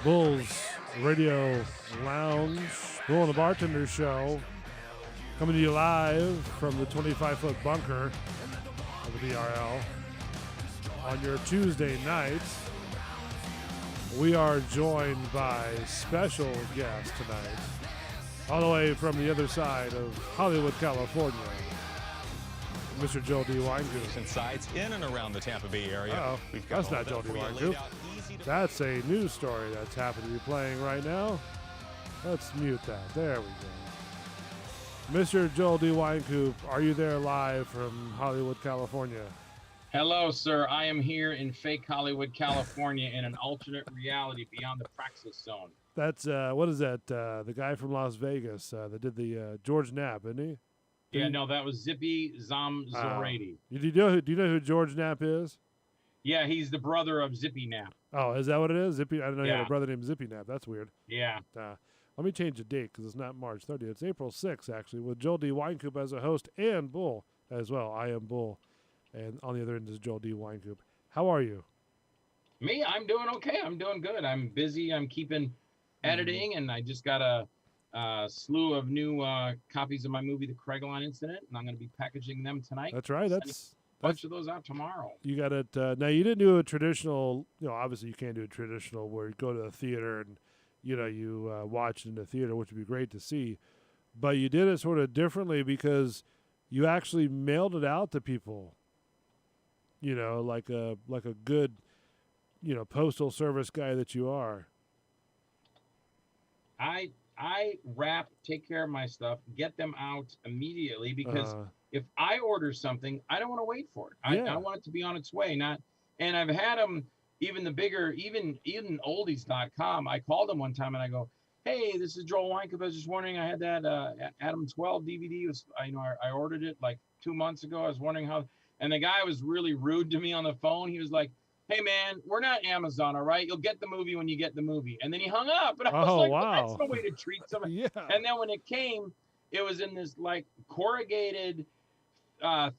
Bulls Radio Lounge, Bull and the Bartender Show, coming to you live from the 25-foot bunker of the BRL on your Tuesday nights. We are joined by special guests tonight, all the way from the other side of Hollywood, California, Mr. Joel D. Weingood. And sides in and around the Tampa Bay area. Uh-oh. We've got That's not Joel D. Weingood. That's a news story that's happened to be playing right now. Let's mute that. There we go. Mr. Joel D. Weincoop, are you there live from Hollywood, California? Hello, sir. I am here in fake Hollywood, California, in an alternate reality beyond the Praxis Zone. That's, what is that? The guy from Las Vegas that did the George Knapp, isn't he? No, that was Zippy Zamzorati. Do you know who George Knapp is? Yeah, he's the brother of Zippy Knapp. Oh, is that what it is? Zippy? I didn't know you had Yeah. a brother named Zippy Knapp. That's weird. Yeah. Let me change the date because it's not March 30th. It's April 6th, actually, with Joel D. Weincoop as a host and Bull as well. I am Bull. And on the other end is Joel D. Weincoop. How are you? Me, I'm doing okay. I'm doing good. I'm busy. I'm keeping editing, and I just got a slew of new copies of my movie, The Craigline Incident, and I'm going to be packaging them tonight. That's right. That's a bunch of those out tomorrow. You got it. Now, you didn't do a traditional, obviously you can't do a traditional where you go to the theater and, you watch it in the theater, which would be great to see. But you did it sort of differently because you actually mailed it out to people, like a good, postal service guy that you are. I wrap, take care of my stuff, get them out immediately because if I order something, I don't want to wait for it. I want it to be on its way. And I've had them, even the bigger, even oldies.com. I called them one time and I go, hey, this is Joel Weinkoop. I was just wondering, I had that Adam 12 DVD. I ordered it like 2 months ago. I was wondering how, and the guy was really rude to me on the phone. He was like, hey, man, we're not Amazon, all right? You'll get the movie when you get the movie. And then he hung up. And I was like, wow. Well, that's no way to treat somebody. Yeah. And then when it came, it was in this like corrugated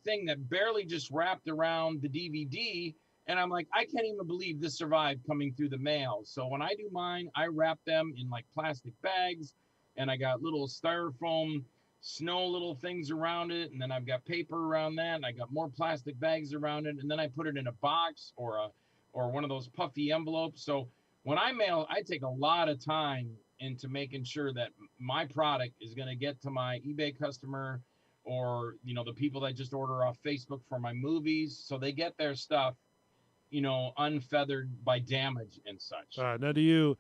thing that barely just wrapped around the DVD. And I'm like, I can't even believe this survived coming through the mail. So when I do mine, I wrap them in like plastic bags. And I got little styrofoam snow little things around it, and then I've got paper around that, and I got more plastic bags around it, and then I put it in a box or one of those puffy envelopes. So when I mail, I take a lot of time into making sure that my product is going to get to my eBay customer or the people that just order off Facebook for my movies, so they get their stuff unfeathered by damage and such. Now do you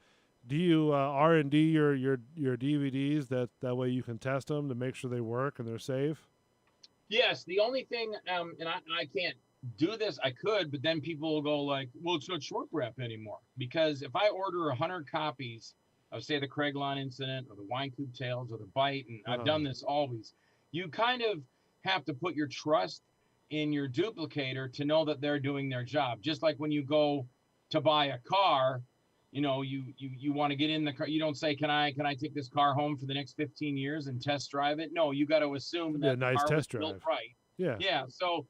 R&D your DVDs that way you can test them to make sure they work and they're safe? Yes, the only thing, and I can't do this, I could, but then people will go like, well, it's not short wrap anymore. Because if I order 100 copies of, say, the Craigline Incident or the Weinkoop Tales or the Bite, and I've done this always, you kind of have to put your trust in your duplicator to know that they're doing their job. Just like when you go to buy a car, you want to get in the car. You don't say, can I take this car home for the next 15 years and test drive it? No, you got to assume that nice the car test was drive. built right. Yeah. Yeah. So,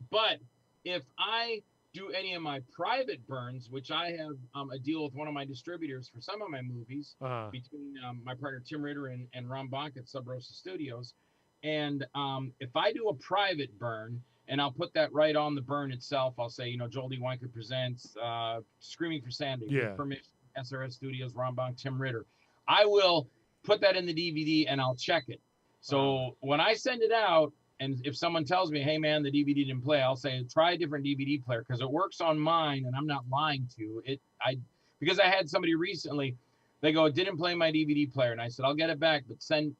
but if I do any of my private burns, which I have a deal with one of my distributors for some of my movies between my partner Tim Ritter and Ron Bonk at Sub Rosa Studios. And if I do a private burn, and I'll put that right on the burn itself. I'll say, Joel D. Weinkoop presents Screaming for Sandy. Yeah. With permission, SRS Studios, Ron Bonk, Tim Ritter. I will put that in the DVD and I'll check it. So when I send it out, and if someone tells me, hey, man, the DVD didn't play, I'll say, try a different DVD player because it works on mine, and I'm not lying to you. Because I had somebody recently, they go, it didn't play my DVD player. And I said, I'll get it back, but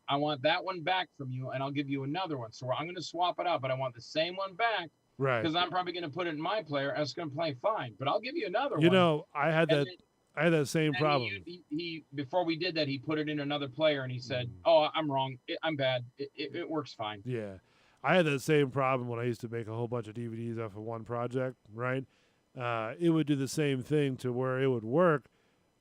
I want that one back from you, and I'll give you another one. So I'm going to swap it out, but I want the same one back. Right. Because I'm probably going to put it in my player, and it's going to play fine. But I'll give you another one. I had that same problem. He before we did that, he put it in another player, and he said, oh, I'm wrong. I'm bad. It works fine. Yeah. I had that same problem when I used to make a whole bunch of DVDs off of one project, right? It would do the same thing to where it would work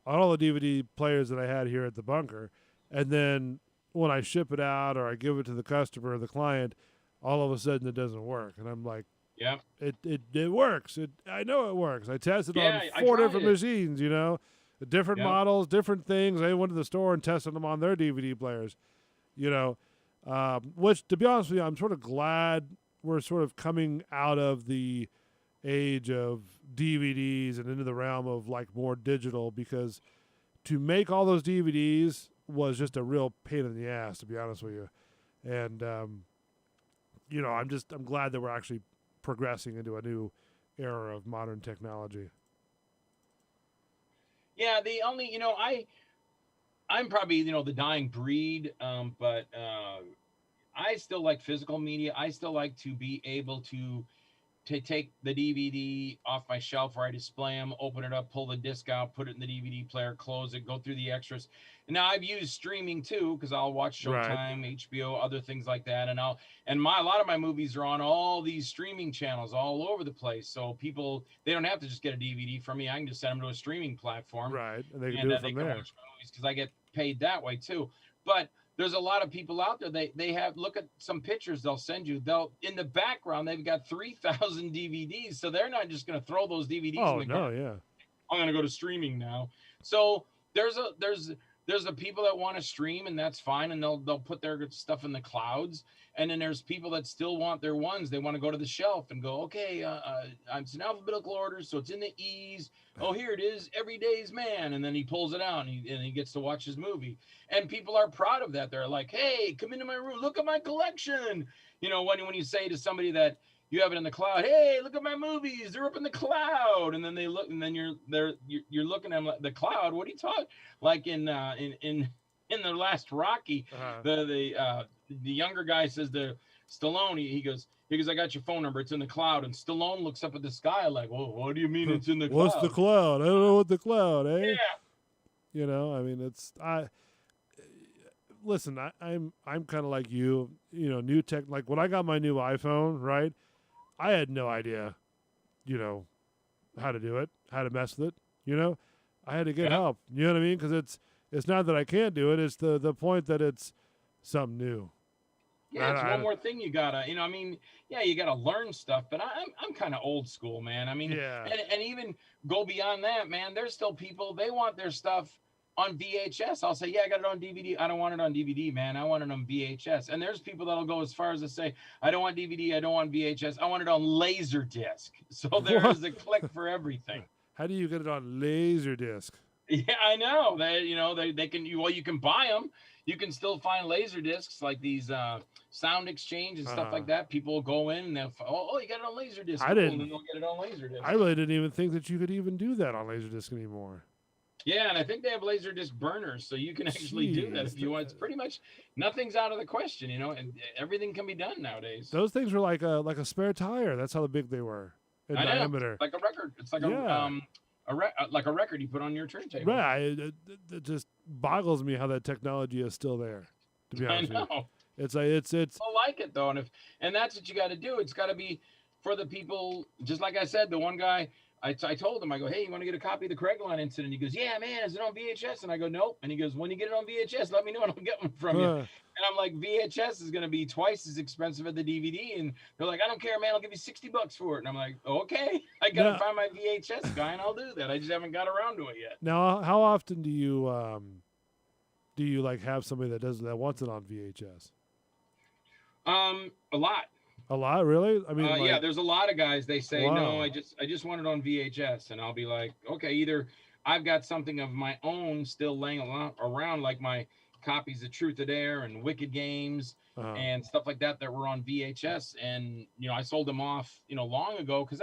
on all the DVD players that I had here at the bunker. And then when I ship it out or I give it to the customer or the client, all of a sudden it doesn't work. And I'm like, Yeah. It works. I know it works. I tested on Yeah, I 4 tried different it. machines. Different Yeah. models, different things. I went to the store and tested them on their DVD players. Which, to be honest with you, I'm sort of glad we're sort of coming out of the age of DVDs and into the realm of like more digital, because to make all those DVDs was just a real pain in the ass, to be honest with you. And I'm glad that we're actually progressing into a new era of modern technology. Yeah, the only, I'm probably, the dying breed, but I still like physical media. I still like to be able to take the DVD off my shelf where I display them, open it up, pull the disc out, put it in the DVD player, close it, go through the extras. And now I've used streaming too, because I'll watch Right. Showtime, HBO, other things like that. And a lot of my movies are on all these streaming channels all over the place. So people, they don't have to just get a DVD from me. I can just send them to a streaming platform, Right. And they can and do it they from can there. watch my movies because I get paid that way too. But there's a lot of people out there. They have, look at some pictures they'll send you. They'll, in the background, they've got 3,000 DVDs. So they're not just going to throw those DVDs in Oh, the no, garbage. yeah. I'm going to go to streaming now. So there's the people that want to stream, and that's fine, and they'll put their stuff in the clouds. And then there's people that still want their ones. They want to go to the shelf and go, okay, it's an alphabetical order, so it's in the E's. Oh, here it is, Every Day's Man. And then he pulls it out, and he gets to watch his movie. And people are proud of that. They're like, hey, come into my room, look at my collection. When you say to somebody that you have it in the cloud, hey, look at my movies, they're up in the cloud. And then they look, and then you're looking at them like, the cloud, what are you talking? Like in the last Rocky, the younger guy says to Stallone, he goes, I got your phone number, it's in the cloud. And Stallone looks up at the sky like, well, what do you mean it's in the What's cloud? the cloud? I don't know what the cloud, eh? Yeah. I mean, listen, I'm kind of like you, new tech. Like when I got my new iPhone, right? I had no idea, how to do it, how to mess with it. I had to get help. You know what I mean? Because it's not that I can't do it. It's the point that it's something new. Yeah, it's one more thing you gotta, you gotta learn stuff. But I'm kind of old school, man. I mean, Yeah. and even go beyond that, man. There's still people, they want their stuff on VHS. I'll say, yeah, I got it on DVD. I don't want it on DVD, man. I want it on VHS. And there's people that'll go as far as to say, I don't want DVD. I don't want VHS. I want it on Laserdisc. So there is a click for everything. How do you get it on Laserdisc? Yeah, I know. They can, you can buy them. You can still find laser discs like these Sound Exchange and stuff like that. People will go in and they'll, you got it on Laserdisc. I didn't. And then they'll get it on Laserdisc. I really didn't even think that you could even do that on Laserdisc anymore. Yeah, and I think they have Laserdisc burners, so you can actually do that if you want. It's pretty much nothing's out of the question, and everything can be done nowadays. Those things were like a spare tire. That's how big they were in diameter. Like a record. It's like like a record you put on your turntable. Right. It just boggles me how that technology is still there. To be honest with you, it's like it's. I like it though, and that's what you got to do. It's got to be for the people. Just like I said, the one guy. I told him, I go, hey, you want to get a copy of the Craigline incident? He goes, yeah, man, is it on VHS? And I go, nope. And he goes, when you get it on VHS, let me know and I'll get one from you. And I'm like, VHS is going to be twice as expensive as the DVD. And they're like, I don't care, man. I'll give you $60 for it. And I'm like, okay, I got to find my VHS guy and I'll do that. I just haven't got around to it yet. Now, how often do you like have somebody that wants it on VHS? A lot. A lot, really? I mean, yeah, there's a lot of guys. They say, wow. no, I just want it on VHS, and I'll be like, okay, either I've got something of my own still laying around, like my copies of Truth or Dare and Wicked Games and stuff like that were on VHS, and I sold them off, long ago because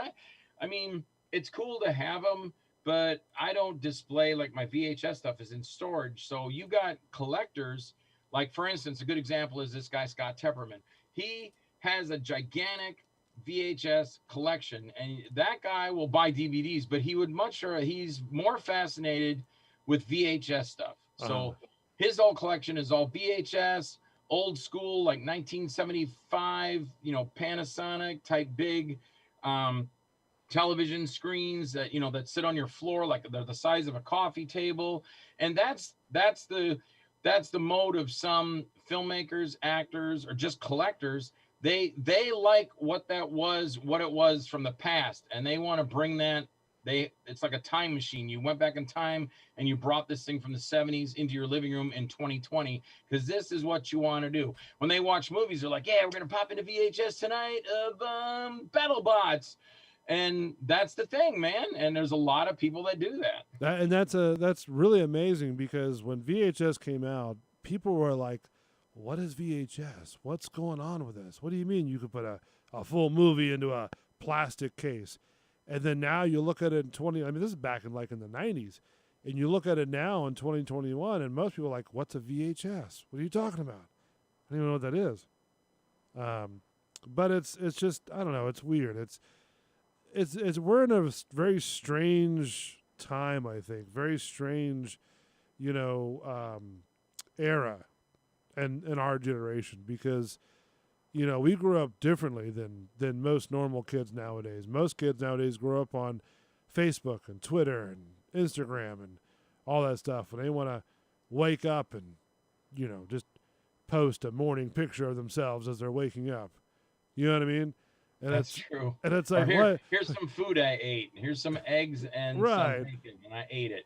I mean, it's cool to have them, but I don't display like my VHS stuff is in storage. So you got collectors, like for instance, a good example is this guy Scott Tepperman. He has a gigantic VHS collection, and that guy will buy DVDs, but he's more fascinated with VHS stuff. So his whole collection is all VHS, old school, like 1975, Panasonic type big television screens that that sit on your floor, like they're the size of a coffee table. And that's the mode of some filmmakers, actors, or just collectors They like what it was from the past, and they want to bring that. It's like a time machine. You went back in time and you brought this thing from the 70s into your living room in 2020 because this is what you want to do. When they watch movies, they're like, yeah, we're gonna pop into VHS tonight of BattleBots. And that's the thing, man. And there's a lot of people that do that. That's really amazing because when VHS came out, people were like, "What is VHS? What's going on with this? What do you mean you could put a full movie into a plastic case?" And then now you look at it in 20. I mean, this is back in like in the 90s, and you look at it now in 2021, and most people are like, "What's a VHS? What are you talking about? I don't even know what that is." But it's just, I don't know. It's weird. It's we're in a very strange time, I think. Very strange, era and in our generation because we grew up differently than most normal kids nowadays. Most kids nowadays grow up on Facebook and Twitter and Instagram and all that stuff, and they want to wake up and just post a morning picture of themselves as they're waking up. You know what I mean? And That's true. And it's like, what? Here's some food I ate. Here's some eggs and some bacon, and I ate it.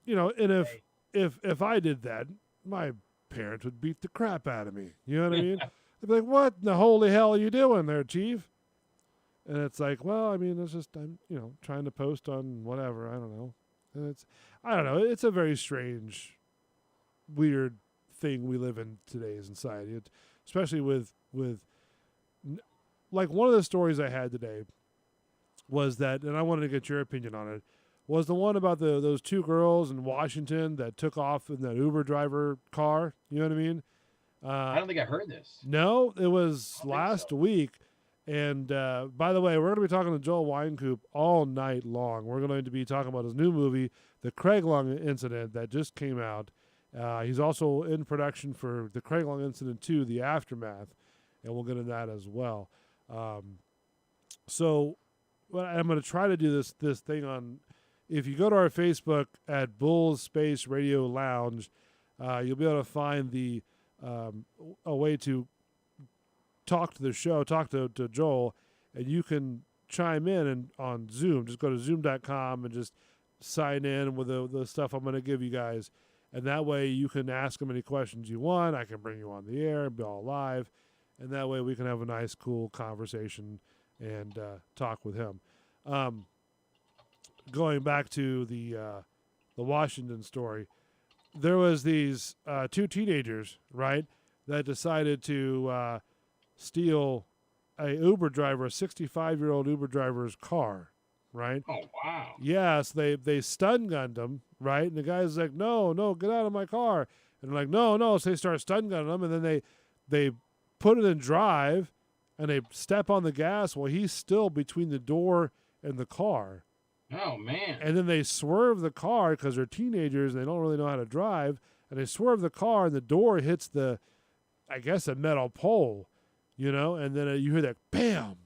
And if I did that, my parents would beat the crap out of me. You know what I mean? They'd be like, "What in the holy hell are you doing there, Chief?" And it's like, well, I mean, it's just I'm trying to post on whatever. I don't know. And I don't know. It's a very strange, weird thing we live in today's society, especially with like one of the stories I had today was that, and I wanted to get your opinion on it, was the one about those two girls in Washington that took off in that Uber driver car. You know what I mean? I don't think I heard this. No, it was last week. And by the way, we're going to be talking to Joel Wynkoop all night long. We're going to be talking about his new movie, The Craig Long Incident, that just came out. He's also in production for The Craig Long Incident 2, The Aftermath, and we'll get into that as well. So I'm going to try to do this thing on, if you go to our Facebook at Bulls Space Radio Lounge, you'll be able to find a way to talk to the show, talk to Joel, and you can chime in on Zoom. Just go to zoom.com and just sign in with the stuff I'm going to give you guys. And that way you can ask him any questions you want. I can bring you on the air, be all live. And that way we can have a nice, cool conversation and talk with him. Going back to the Washington story, there was these two teenagers, right, that decided to steal a 65-year-old Uber driver's car, right? Oh, wow. Yes, they stun gunned him, right? And the guy's like, no, get out of my car. And they're like, no. So they start stun gunning him, and then they put it in drive, and they step on the gas while he's still between the door and the car. Oh, man. And then they swerve the car because they're teenagers and they don't really know how to drive. And they swerve the car, and the door hits a metal pole, and then you hear that bam,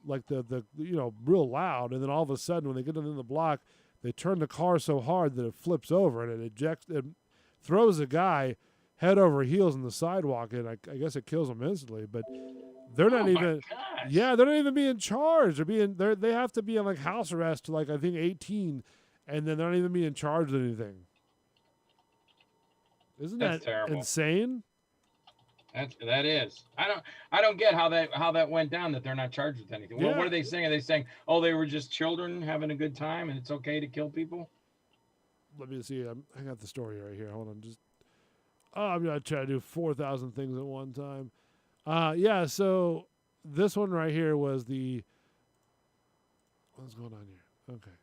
like the real loud. And then all of a sudden, when they get into the block, they turn the car so hard that it flips over and it throws the guy head over heels on the sidewalk, and I guess it kills him instantly. But they're not even, they're not even being charged. They have to be on like house arrest to like I think 18, and then they're not even being charged with anything. Isn't that terrible. Insane? That is. I don't get how that went down, that they're not charged with anything. Yeah. What are they saying? Are they saying, oh, they were just children having a good time and it's okay to kill people? Let me see. I got the story right here. Hold on. I'm going to try to do 4,000 things at one time. So this one right here was what's going on here? Okay.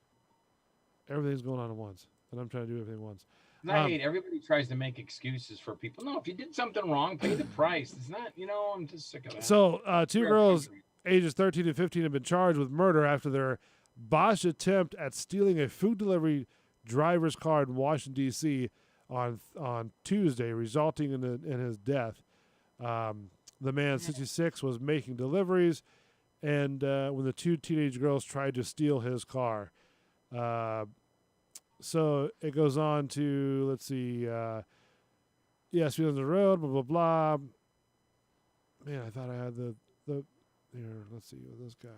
Everything's going on at once, and I'm trying to do everything once. I hate everybody tries to make excuses for people. No, if you did something wrong, pay the price. It's not, I'm just sick of that. So two girls ages 13 and 15 have been charged with murder after their botched attempt at stealing a food delivery driver's car in Washington, D.C. on Tuesday, resulting in his death. The man, 66, was making deliveries, and when the two teenage girls tried to steal his car. So it goes on to, let's see, speed on the road, blah, blah, blah. Man, I thought I had the here. Let's see with this guy.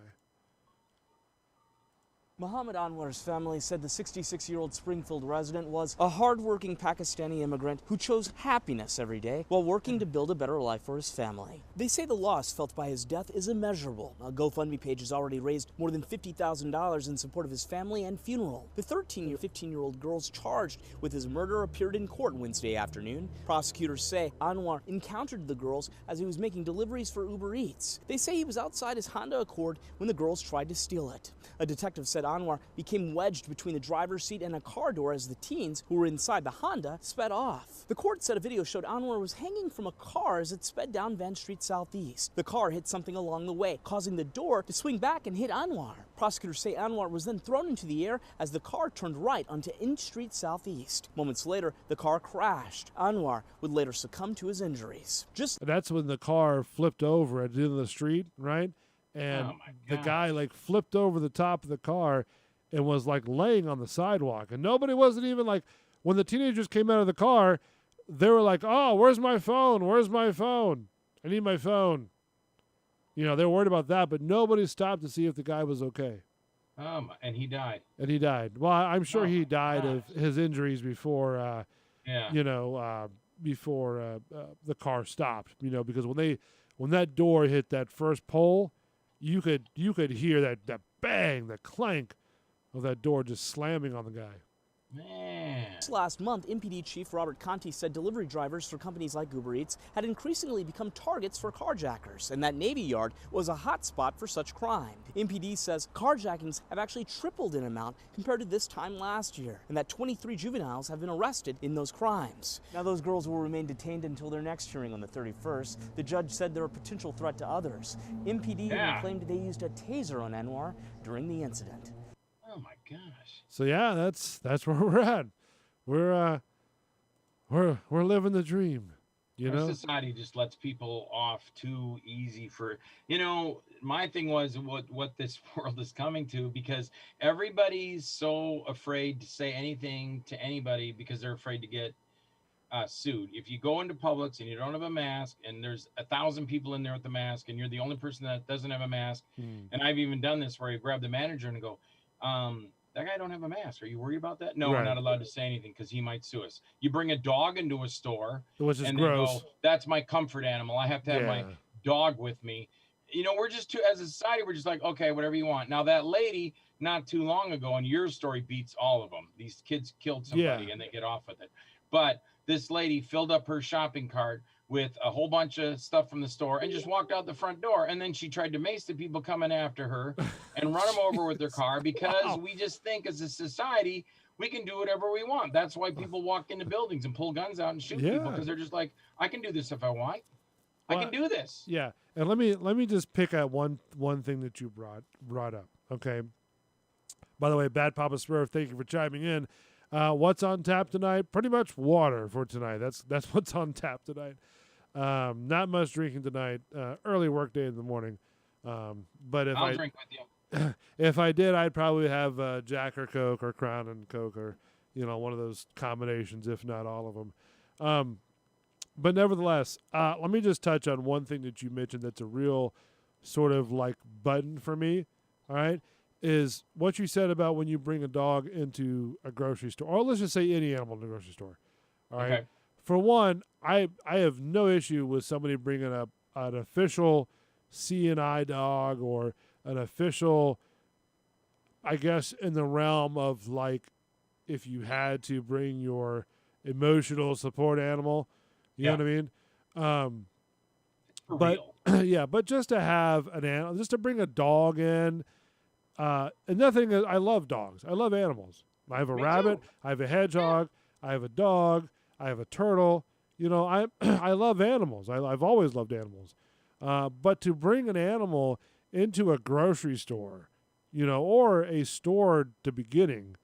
Muhammad Anwar's family said the 66-year-old Springfield resident was a hard-working Pakistani immigrant who chose happiness every day while working to build a better life for his family. They say the loss felt by his death is immeasurable. A GoFundMe page has already raised more than $50,000 in support of his family and funeral. The 13-year, 15-year-old girls charged with his murder appeared in court Wednesday afternoon. Prosecutors say Anwar encountered the girls as he was making deliveries for Uber Eats. They say he was outside his Honda Accord when the girls tried to steal it. A detective said Anwar became wedged between the driver's seat and a car door as the teens, who were inside the Honda, sped off. The court said a video showed Anwar was hanging from a car as it sped down Van Street Southeast. The car hit something along the way, causing the door to swing back and hit Anwar. Prosecutors say Anwar was then thrown into the air as the car turned right onto Inch Street Southeast. Moments later, the car crashed. Anwar would later succumb to his injuries. That's when the car flipped over at the end of the street, right? And the guy like flipped over the top of the car and was like laying on the sidewalk. And nobody wasn't even like, when the teenagers came out of the car, they were like, oh, where's my phone? Where's my phone? I need my phone. You know, they were worried about that, but nobody stopped to see if the guy was okay. And he died. And he died. Well, I'm sure he died of his injuries before, before the car stopped, you know, because when that door hit that first pole, you could hear that bang, the clank of that door just slamming on the guy. Man. Last month, MPD Chief Robert Conti said delivery drivers for companies like Uber Eats had increasingly become targets for carjackers, and that Navy Yard was a hot spot for such crime. MPD says carjackings have actually tripled in amount compared to this time last year, and that 23 juveniles have been arrested in those crimes. Now, those girls will remain detained until their next hearing on the 31st. The judge said they're a potential threat to others. MPD even claimed they used a taser on Anwar during the incident. Oh my gosh. So yeah, that's where we're at. We're living the dream. You know, society just lets people off too easy for, my thing was what this world is coming to, because everybody's so afraid to say anything to anybody because they're afraid to get sued. If you go into Publix and you don't have a mask and there's 1,000 people in there with the mask and you're the only person that doesn't have a mask, and I've even done this where I grab the manager and go, that guy don't have a mask. Are you worried about that? No, right. We're not allowed to say anything because he might sue us. You bring a dog into a store, which is and gross. They go, that's my comfort animal. I have to have my dog with me. We're just as a society, we're just like, okay, whatever you want. Now that lady, not too long ago, and your story beats all of them. These kids killed somebody and they get off with it. But this lady filled up her shopping cart with a whole bunch of stuff from the store and just walked out the front door. And then she tried to mace the people coming after her and run them over with their car because we just think as a society, we can do whatever we want. That's why people walk into buildings and pull guns out and shoot people, because they're just like, I can do this if I want. I can do this. Yeah. And let me just pick at one thing that you brought up. Okay. By the way, Bad Papa Smurf, thank you for chiming in. What's on tap tonight? Pretty much water for tonight. That's what's on tap tonight. Not much drinking tonight. Early work day in the morning. But if I'll drink with you. If I did, I'd probably have Jack or Coke or Crown and Coke, or one of those combinations, if not all of them. But nevertheless, let me just touch on one thing that you mentioned that's a real sort of like button for me. All right. Is what you said about when you bring a dog into a grocery store, or let's just say any animal in a grocery store. All right. Okay. For one, I have no issue with somebody bringing up an official CNI dog, or an official, I guess, in the realm of like, if you had to bring your emotional support animal, you know what I mean? But just to have an animal, just to bring a dog in. Another thing is, I love dogs. I love animals. I have a rabbit. Too. I have a hedgehog. I have a dog. I have a turtle. I love animals. I've always loved animals. But to bring an animal into a grocery store, or a store to beginning,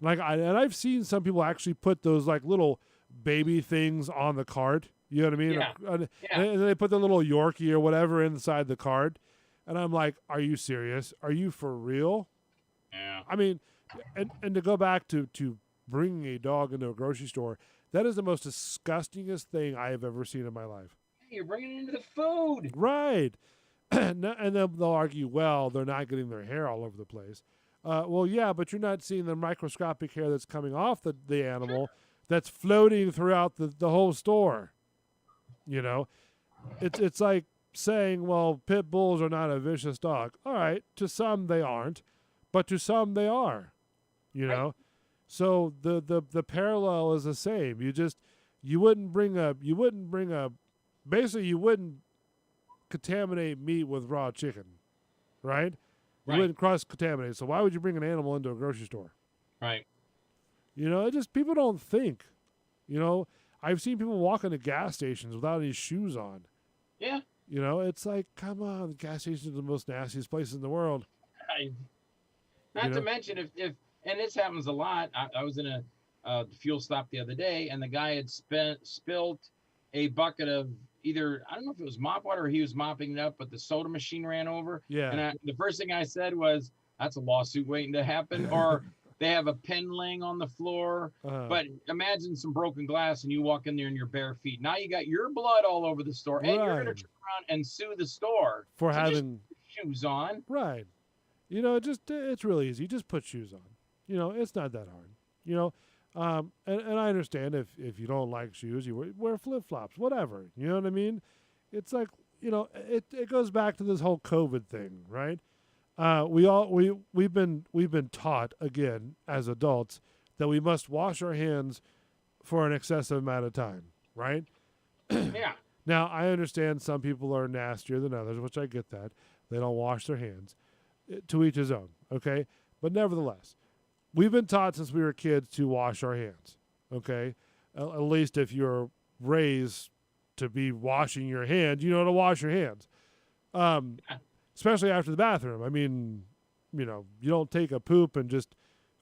and I've seen some people actually put those like little baby things on the cart. You know what I mean? Yeah. And they put the little Yorkie or whatever inside the cart. And I'm like, are you serious? Are you for real? Yeah. I mean, and to go back to bringing a dog into a grocery store, that is the most disgustingest thing I have ever seen in my life. You're bringing it into the food. Right. And then they'll argue, well, they're not getting their hair all over the place. Well, yeah, but you're not seeing the microscopic hair that's coming off the animal that's floating throughout the whole store. You know, it's like saying, well, pit bulls are not a vicious dog. All right, to some they aren't, but to some they are. You know, Right. so the parallel is the same. You wouldn't bring a basically you wouldn't contaminate meat with raw chicken, right? You Right. wouldn't cross contaminate. So why would you bring an animal into a grocery store? Right. You know, it just people don't think. You know, I've seen people walk into gas stations without any shoes on. Yeah. You know, it's like, come on, the gas station is the most nastiest place in the world. Not You know? to mention if and this happens a lot. I was in a fuel stop the other day, and the guy had spilled a bucket of either, I don't know if it was mop water or he was mopping it up, but the soda machine ran over. Yeah. And the first thing I said was, "That's a lawsuit waiting to happen." Or they have a pen laying on the floor. But imagine some broken glass, and you walk in there in your bare feet. Now you got your blood all over the store, and you're going to Right. turn around and sue the store for So just having put shoes on. right. You know, it's really easy. Just put shoes on. You know, it's not that hard. You know, and I understand if you don't like shoes, you wear flip flops, whatever. You know what I mean? It's like, you know, it goes back to this whole COVID thing, right? We've been taught again as adults that we must wash our hands for an excessive amount of time, right? Yeah. Now I understand some people are nastier than others, which I get that. They don't wash their hands. To each his own, okay? But nevertheless, we've been taught since we were kids to wash our hands, okay? At least if you're raised to be washing your hands, you know to wash your hands. Especially after the bathroom. I mean, you know, you don't take a poop and just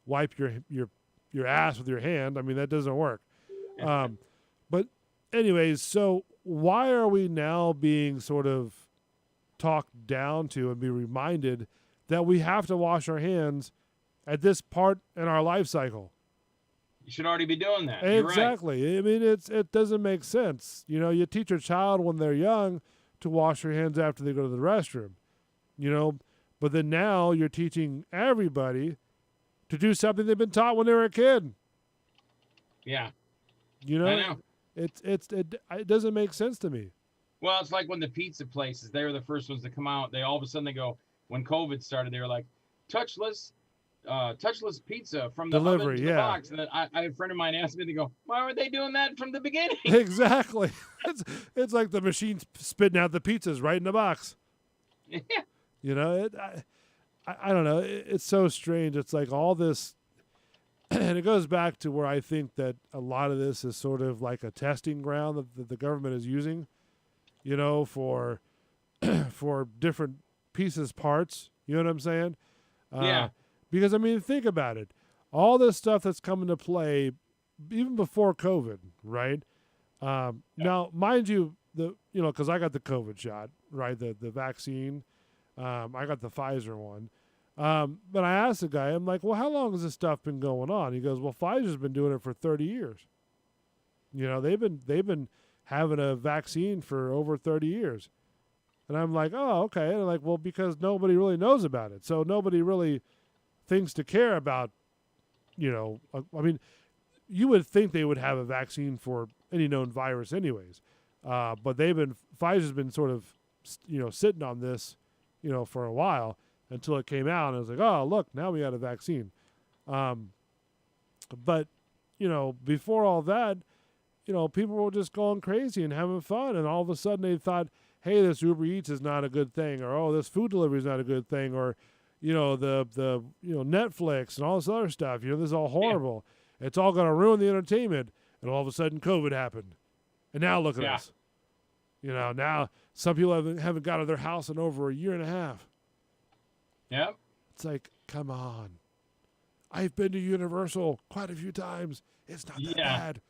wipe your ass with your hand. I mean, that doesn't work. But anyways, so why are we now being sort of talked down to and be reminded that we have to wash our hands at this part in our life cycle? You should already be doing that. You're right. Exactly. I mean, it doesn't make sense. You know, you teach a child when they're young to wash their hands after they go to the restroom, you know, but then now you're teaching everybody to do something they've been taught when they were a kid. Yeah. You know, I know. It doesn't make sense to me. Well, it's like when the pizza places, they were the first ones to come out. They all of a sudden they go, when COVID started, they were like, touchless pizza from the Delivery, oven to the yeah. box. And then I had a friend of mine asked me, they go, why were they doing that from the beginning? Exactly. It's like the machine's spitting out the pizzas right in the box. Yeah. You know, I don't know. It's so strange. It's like all this, and it goes back to where I think that a lot of this is sort of like a testing ground that the government is using, you know, for different pieces, parts. You know what I'm saying? Yeah. Because, I mean, think about it. All this stuff that's come into play even before COVID, right? Now, mind you, because I got the COVID shot, right, the vaccine. I got the Pfizer one. But I asked the guy, I'm like, well, how long has this stuff been going on? He goes, well, Pfizer's been doing it for 30 years. You know, they've been having a vaccine for over 30 years. And I'm like, oh, okay. And I'm like, well, because nobody really knows about it. So nobody really thinks to care about, you know, I mean, you would think they would have a vaccine for any known virus anyways. But Pfizer's been sort of, you know, sitting on this, you know, for a while until it came out. And I was like, oh, look, now we got a vaccine. But, you know, before all that, you know, people were just going crazy and having fun. And all of a sudden they thought, hey, this Uber Eats is not a good thing, or, oh, this food delivery is not a good thing, or, you know, the Netflix and all this other stuff. You know, this is all horrible. Yeah. It's all going to ruin the entertainment. And all of a sudden COVID happened. And now look at us. You know, now some people haven't got out of their house in over a year and a half. Yeah. It's like, come on. I've been to Universal quite a few times. It's not that bad.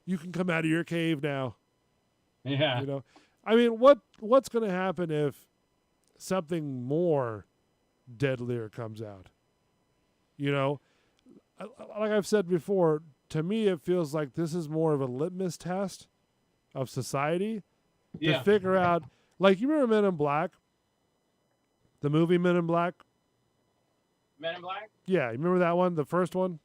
You can come out of your cave now. Yeah. You know, I mean, what's going to happen if something more deadlier comes out? You know, like I've said before, to me it feels like this is more of a litmus test of society Yeah. figure out, like, you remember Men in Black? The movie Men in Black? Men in Black? Yeah, you remember that one, the first one?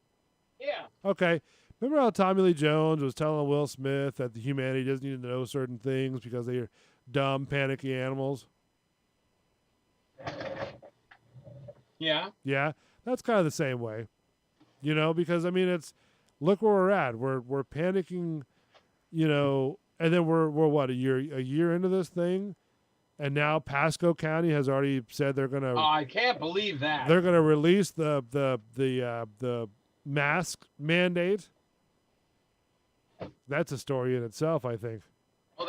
Yeah. Okay. Remember how Tommy Lee Jones was telling Will Smith that the humanity doesn't need to know certain things because they are dumb, panicky animals? Yeah. Yeah, that's kind of the same way, because I mean, it's look where we're at. We're panicking, and then we're what a year into this thing, and now Pasco County has already said they're gonna Oh, I can't believe that. they're gonna release the mask mandate. That's a story in itself, I think. Well,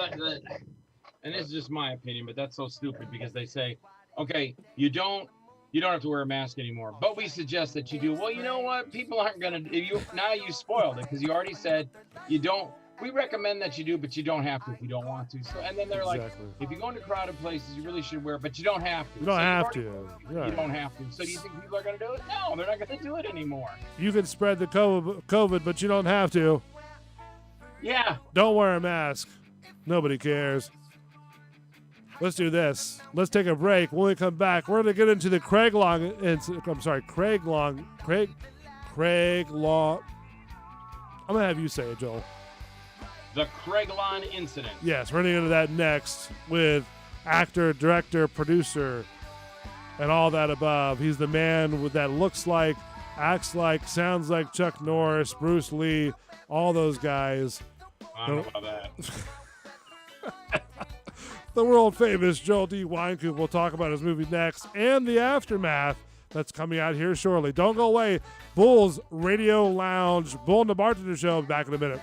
and this is just my opinion, but that's so stupid because they say, okay, you don't have to wear a mask anymore, but we suggest that you do. Well, you know what? People aren't gonna. Now you spoiled it because you already said you don't. We recommend that you do, but you don't have to if you don't want to. So, and then they're Exactly. like, if you go into crowded places, you really should wear, but you don't have to. You don't have to. You Right. don't have to. So do you think people are going to do it? No, they're not going to do it anymore. You can spread the COVID, but you don't have to. Yeah. Don't wear a mask. Nobody cares. Let's do this. Let's take a break. When we come back, we're going to get into the Craig Long. I'm going to have you say it, Joel. The Craiglon incident. Yes, we're going to get into that next with actor, director, producer, and all that above. He's the man that looks like, acts like, sounds like Chuck Norris, Bruce Lee, all those guys. I don't know about that. The world famous Joel D. Wynkoop will talk about his movie next and the aftermath that's coming out here shortly. Don't go away. Bull's Radio Lounge, Bull and the Bartender Show, back in a minute.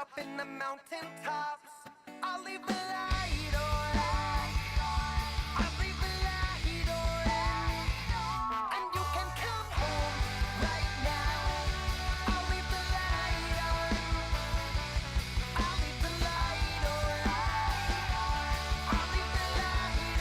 Up in the mountain tops, I'll leave the light on. I'll leave the light on. And you can come home right now. I'll leave the light on. I'll leave the light on. I'll leave the light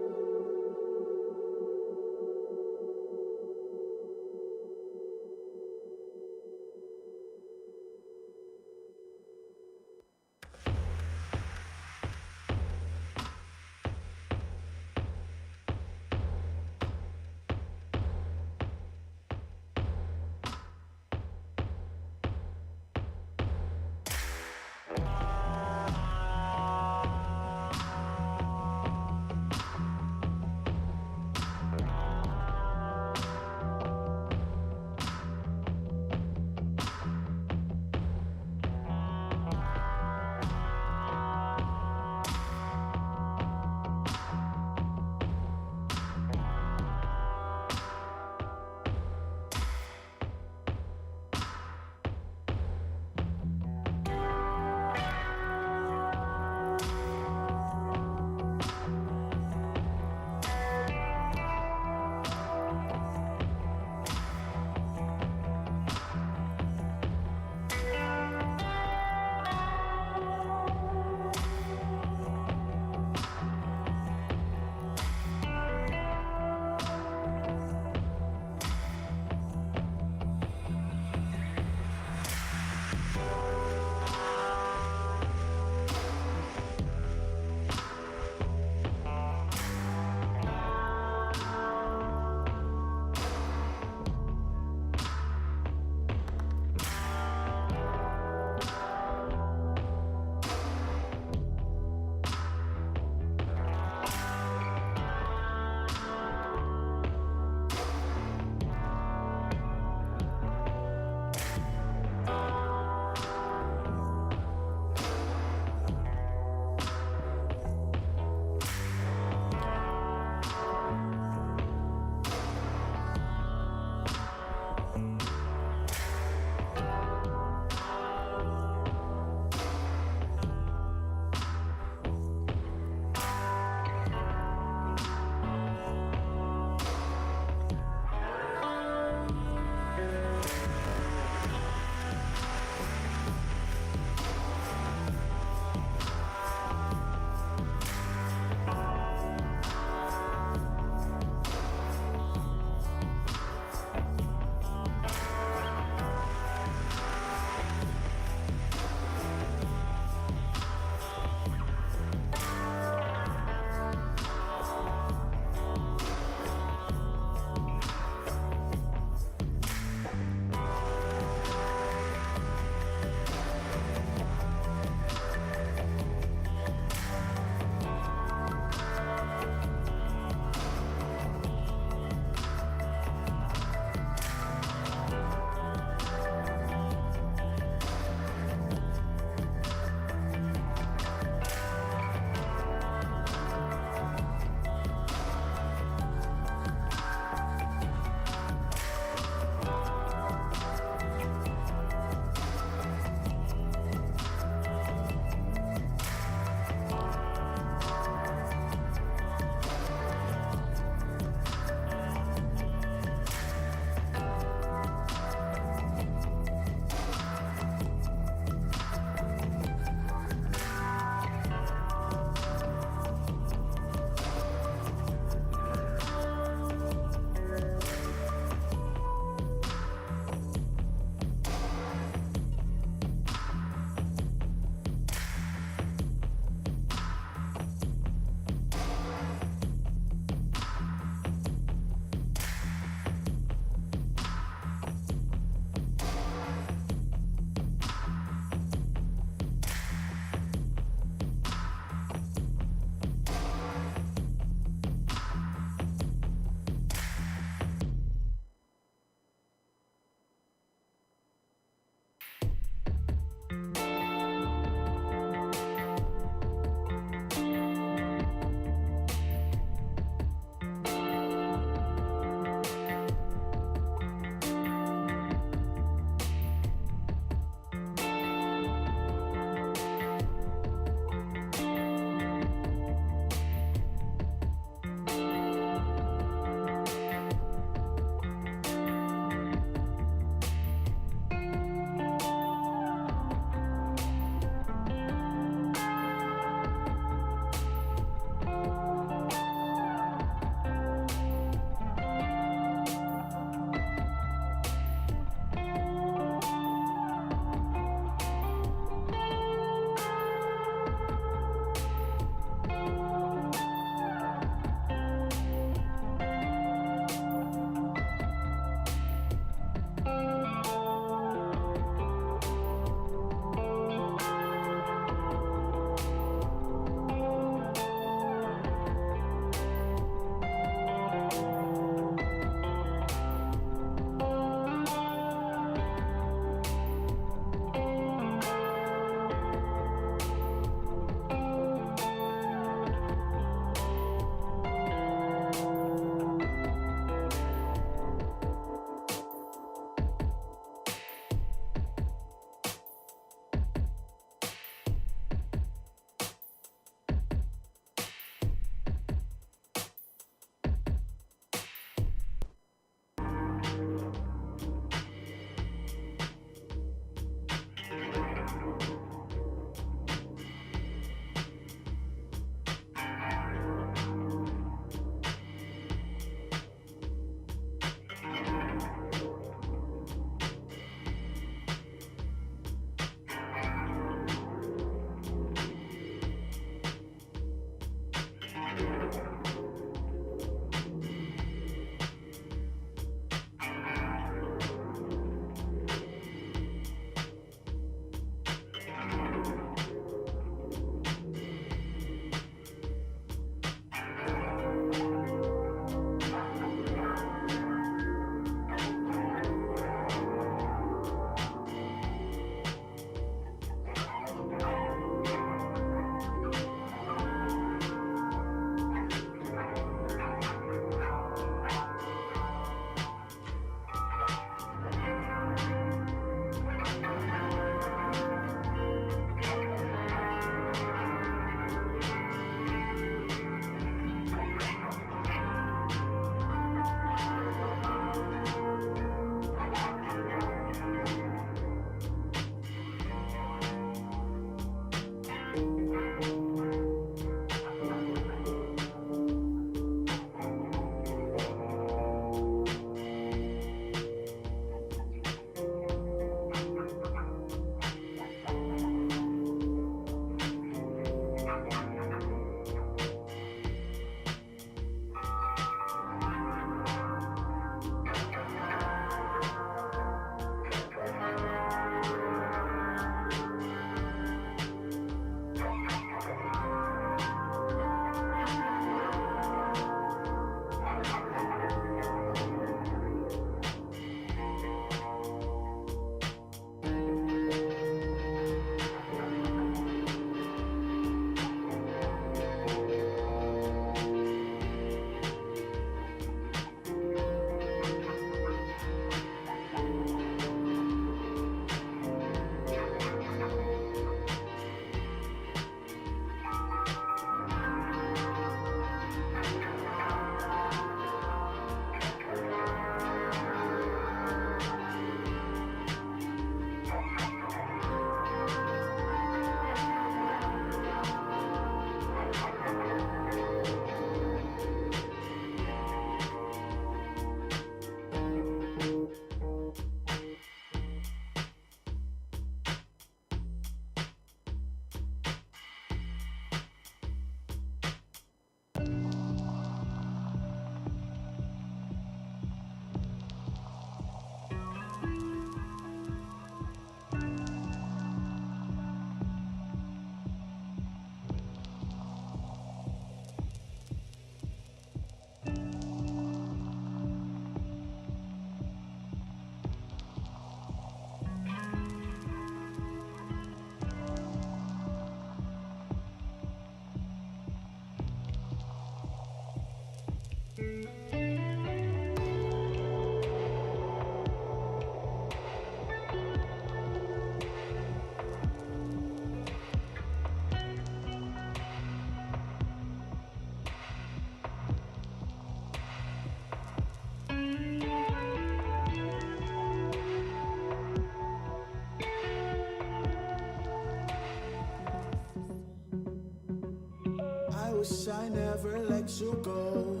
wish I never let you go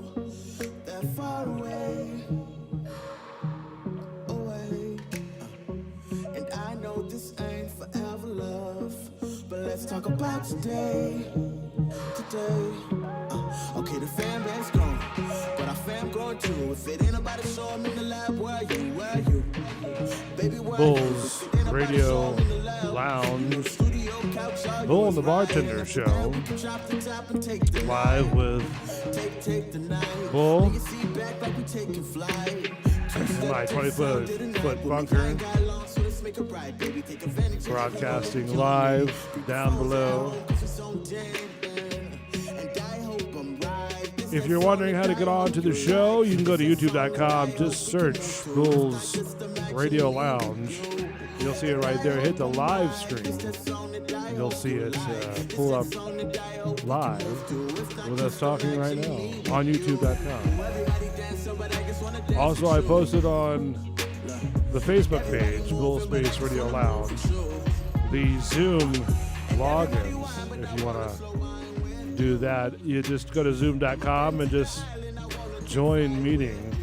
that far away. And I know this ain't forever love, but let's talk about today. Okay, the fan base gone, but our fam growing too. If it ain't about to show 'em in the lab, where are you? Baby, where are you? Bulls Radio Lounge. Bull and the Bartender Show. Live with Bull. My 20-foot bunker. Broadcasting live down below. If you're wondering how to get on to the show, you can go to youtube.com. Just search Bulls Radio Lounge. You'll see it right there. Hit the live stream. You'll see it pull up live with us talking right now on youtube.com. Also, I posted on the Facebook page, Bull Space Radio Lounge, the Zoom logins. If you want to do that, you just go to zoom.com and just join meeting.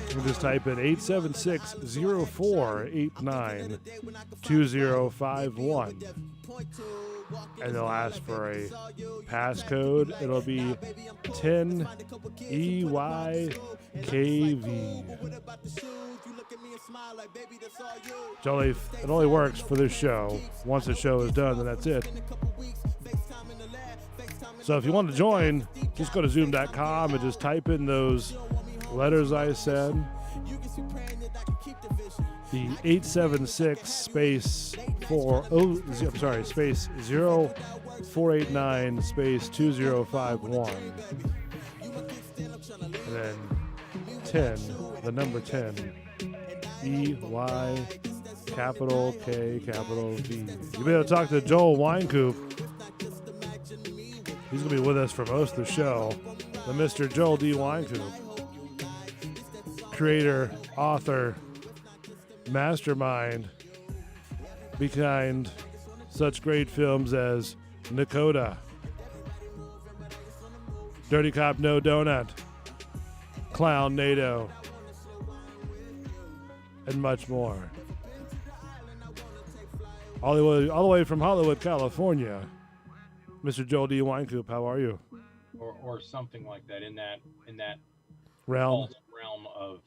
You just type in 876-0489-2051, and they'll ask for a passcode. It'll be 10EYKV. It only works for this show. Once the show is done, then that's it. So if you want to join, just go to zoom.com and just type in those letters I said. The 876 space 0489 space 2051. And then 10, the number 10. EY capital K capital V. You better talk to Joel Winecoop. He's going to be with us for most of the show. The Mr. Joel D. Winecoop. Creator, author, mastermind behind such great films as Nakota, Dirty Cop No Donut, Clown NATO, and much more. All the way from Hollywood, California, Mr. Joel D. Winecoop, how are you? Or something like that in that realm of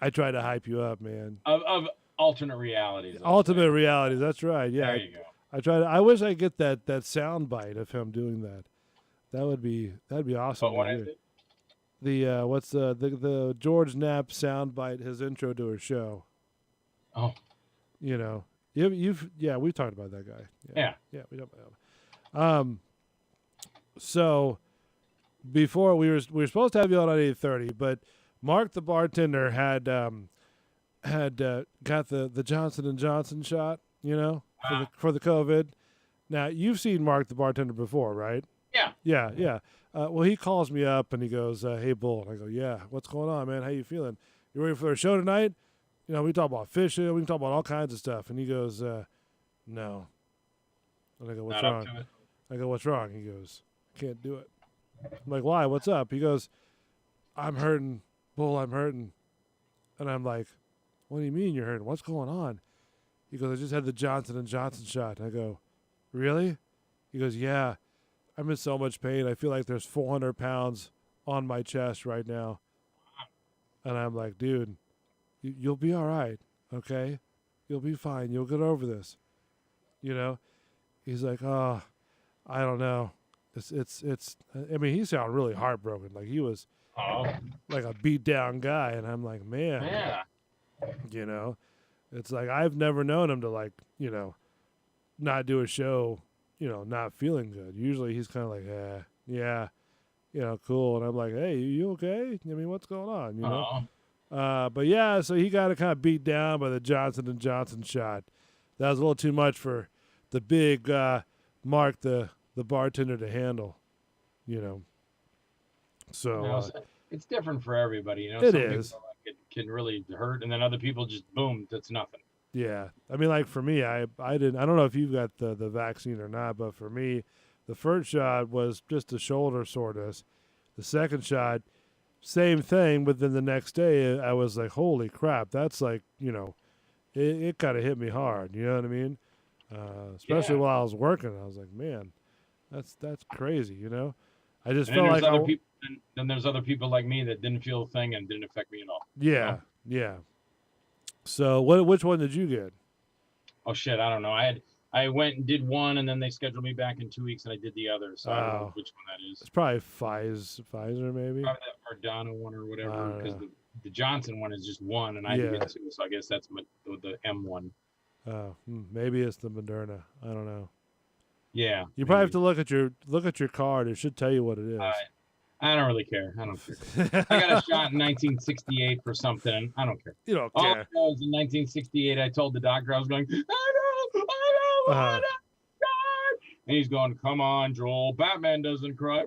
I try to hype you up, man. Of alternate realities. Ultimate realities. That's right. Yeah. There you go. I wish I get that sound bite of him doing that. That'd be awesome. But what is it? The what's the George Knapp sound bite? His intro to his show. Oh. You know, we've talked about that guy. Yeah. Yeah, we talked about him. So before we were supposed to have you on at 8:30, but Mark the bartender had got the Johnson & Johnson shot, you know, for the COVID. Now, you've seen Mark the bartender before, right? Yeah. Yeah. Well, he calls me up and he goes, "Hey, Bull." And I go, "Yeah, what's going on, man? How you feeling? You ready for a show tonight? You know, we talk about fishing. We can talk about all kinds of stuff." And he goes, "No." And I go, "What's wrong?" I go, "What's wrong?" He goes, "Can't do it." I'm like, "Why? What's up?" He goes, "I'm hurting, Bull. I'm hurting." And I'm like, "What do you mean you're hurting? What's going on?" He goes, "I just had the Johnson & Johnson shot." And I go, "Really?" He goes, "Yeah. I'm in so much pain. I feel like there's 400 pounds on my chest right now." And I'm like, "Dude, you'll be all right, okay? You'll be fine. You'll get over this." You know? He's like, "Oh, I don't know. It's. I mean, he sounded really heartbroken. Like he was like a beat down guy." And I'm like, "Man, Yeah. you know, it's like I've never known him to like, you know, not do a show, you know, not feeling good. Usually he's kind of like, yeah, you know, cool." And I'm like, "Hey, you okay? I mean, what's going on?" You know? But yeah, so he got kind of beat down by the Johnson & Johnson shot. That was a little too much for the big Mark, the bartender, to handle, you know. So it's different for everybody, you know. It Some is. people, like, it can really hurt, and then other people just boom, that's nothing. Yeah, I mean, like for me, I don't know if you've got the vaccine or not, but for me, The first shot was just a shoulder soreness. The second shot, same thing, but then the next day I was like, holy crap, that's like, it kind of hit me hard. You know what I mean? Especially Yeah. while I was working. I was like, man, that's crazy, I just And felt then like there's other people. Then there's other people like me that didn't feel a thing and didn't affect me at all. yeah, yeah. So which one did you get? Oh shit, I don't know. I went and did one, and then they scheduled me back in 2 weeks, and I did the other. So I don't know which one that is. It's probably Pfizer maybe. Probably that Ardano one or whatever, because know. the Johnson one is just one, and I Yeah. did two. So I guess that's the M one. Maybe it's the Moderna. I don't know. Yeah. You probably have to look at your card. It should tell you what it is. I don't really care. I don't care. I got a shot in 1968 for something. I don't care. You don't All I care. know is in 1968, I told the doctor I was going, I don't want to die. And he's going, come on, Joel. Batman doesn't cry. I'm not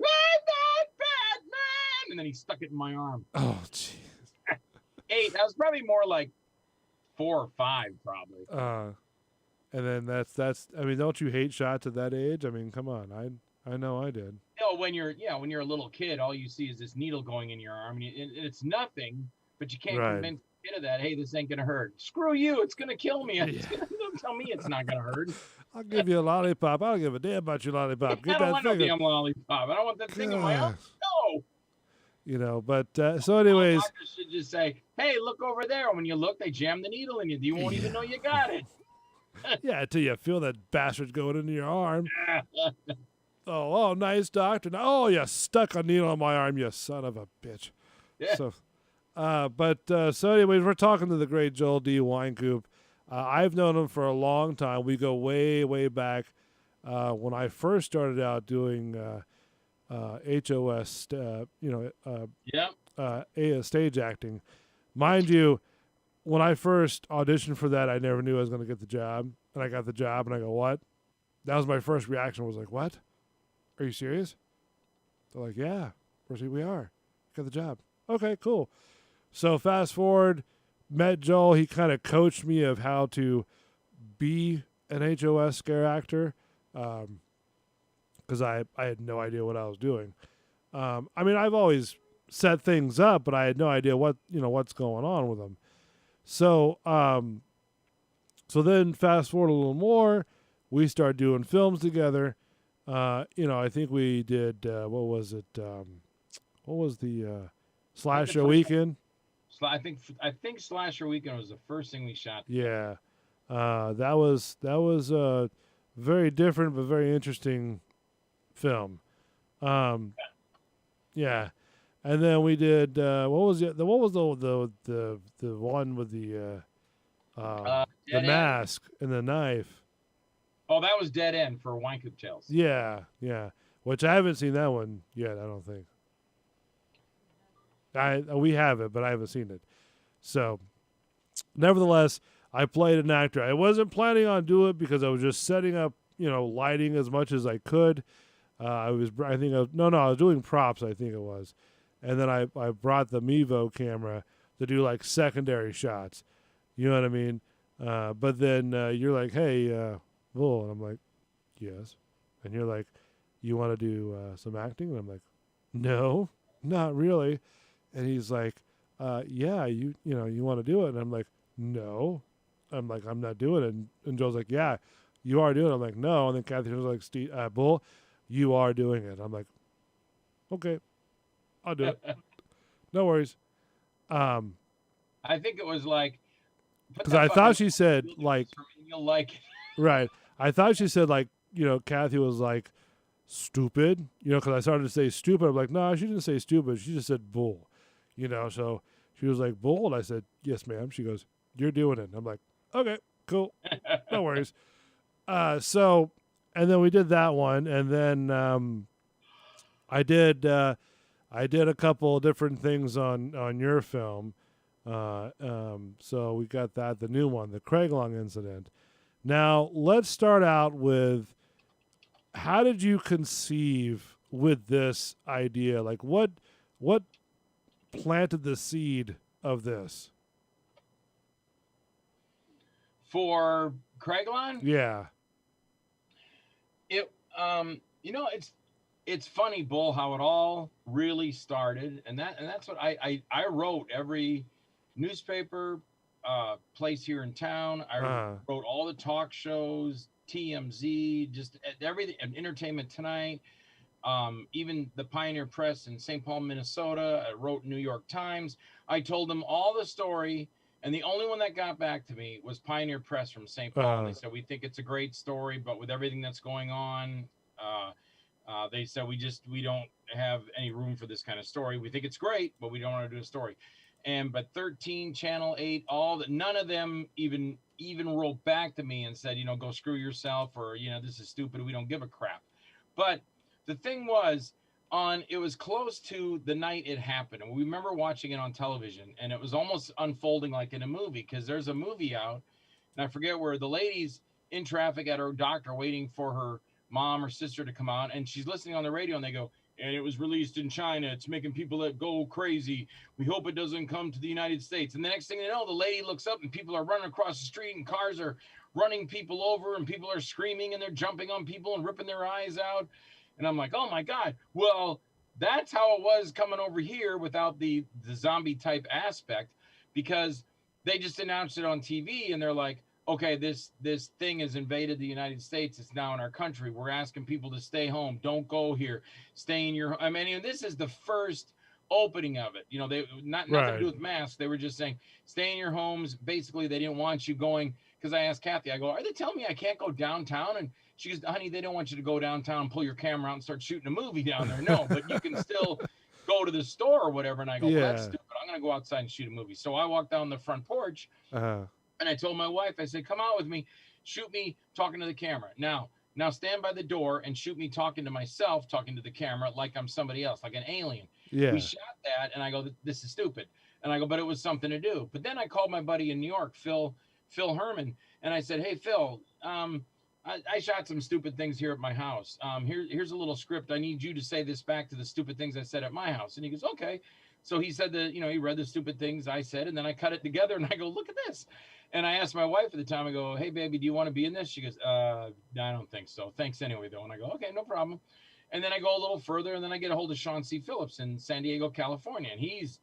Batman. And then he stuck it in my arm. Oh, jeez. 8. That was probably more like 4 or 5, probably. And then that's. I mean, don't you hate shots at that age? I mean, come on. I know I did. When you're a little kid, all you see is this needle going in your arm, and it's nothing, but you can't convince the kid of that. Hey, this ain't gonna hurt. Screw you, it's gonna kill me. Don't tell me it's not gonna hurt. I'll give you a lollipop. I don't give a damn about your lollipop. Get I don't that want no thing. damn lollipop. I don't want that thing in my arm. No. But so anyways, Doctors should just say, hey, look over there. When you look, they jam the needle in you. You won't even know you got it. yeah, until you feel that bastard going into your arm. Oh, nice, doctor. Oh, you stuck a needle on my arm, you son of a bitch. Yeah. So, so anyways, we're talking to the great Joel D. Winecoop. I've known him for a long time. We go way, way back. When I first started out doing HOS, stage acting. Mind you, when I first auditioned for that, I never knew I was going to get the job. And I got the job, and I go, what? That was my first reaction, was like, what? Are you serious? They're like, yeah. We are. Got the job. Okay, cool. So fast forward, met Joel. He kind of coached me of how to be an HOS scare actor because I had no idea what I was doing. I mean, I've always set things up, but I had no idea what's going on with them. So so then fast forward a little more, we started doing films together. I think we did, what was it? What was the Slasher Weekend? I think Slasher Weekend was the first thing we shot. Yeah. That was a very different but very interesting film. Yeah. And then we did, what was the one with the mask and the knife? Oh, that was Dead End for Winecoop Tales. Yeah. Which I haven't seen that one yet, I don't think. We have it, but I haven't seen it. So, nevertheless, I played an actor. I wasn't planning on doing it because I was just setting up, lighting as much as I could. I was doing props, I think it was. And then I brought the Mevo camera to do like secondary shots. You know what I mean? But then you're like, hey, Bull. And I'm like, yes. And you're like, you want to do some acting? And I'm like, no, not really. And he's like, yeah, you want to do it? And I'm like, no. I'm like, I'm not doing it. And Joe's like, yeah, you are doing it. I'm like, no. And then Kathy was like, Bull, you are doing it. I'm like, okay, I'll do it. No worries. I think it was like, because I thought she said like, you'll like it. Right. I thought she said like, Kathy was like stupid, because I started to say stupid. I'm like, no, she didn't say stupid. She just said bull, so she was like, bull. And I said, yes, ma'am. She goes, you're doing it. And I'm like, okay, cool. No worries. So, and then we did that one. And then I did a couple of different things on your film. So we got the new one, the Craig Long incident. Now, let's start out with, how did you conceive with this idea? Like, what planted the seed of this? For Craiglon? Yeah. It's funny, Bull, how it all really started, and that's what I wrote every newspaper place here in town. I Uh, wrote all the talk shows, TMZ, just everything, and Entertainment Tonight, even the Pioneer Press in St. Paul, Minnesota. I wrote New York Times. I told them all the story, and the only one that got back to me was Pioneer Press from St. Paul. And they said, we think it's a great story, but with everything that's going on, they said we don't have any room for this kind of story. We think it's great, but we don't want to do a story. But 13, Channel 8, all that, none of them even wrote back to me and said, go screw yourself, or this is stupid. We don't give a crap. But the thing was, it was close to the night it happened, and we remember watching it on television, and it was almost unfolding like in a movie, because there's a movie out, and I forget where the lady's in traffic at her doctor waiting for her mom or sister to come out, and she's listening on the radio, and they go, and it was released in China. It's making people that go crazy. We hope it doesn't come to the United States. And the next thing you know, the lady looks up and people are running across the street and cars are running people over and people are screaming and they're jumping on people and ripping their eyes out. And I'm like, oh my God. Well, that's how it was coming over here without the zombie type aspect, because they just announced it on TV and they're like, okay, this thing has invaded the United States. It's now in our country. We're asking people to stay home. Don't go here. Stay in your. I mean, this is the first opening of it. They nothing to do with masks. They were just saying, stay in your homes. Basically, they didn't want you going. Because I asked Kathy, I go, are they telling me I can't go downtown? And she goes, honey, they don't want you to go downtown and pull your camera out and start shooting a movie down there. No, but you can still go to the store or whatever. And I go, well, that's stupid. I'm going to go outside and shoot a movie. So I walked down the front porch. And I told my wife, I said, come out with me, shoot me talking to the camera. Now stand by the door and shoot me talking to myself, talking to the camera like I'm somebody else, like an alien. Yeah. We shot that, and I go, this is stupid. And I go, but it was something to do. But then I called my buddy in New York, Phil Herman, and I said, hey, Phil, I shot some stupid things here at my house. Here's a little script. I need you to say this back to the stupid things I said at my house. And he goes, okay. So he said that, he read the stupid things I said, and then I cut it together, and I go, look at this. And I asked my wife at the time, I go, hey, baby, do you want to be in this? She goes, no, I don't think so. Thanks anyway, though. And I go, okay, no problem. And then I go a little further, and then I get a hold of Sean C. Phillips in San Diego, California. And he's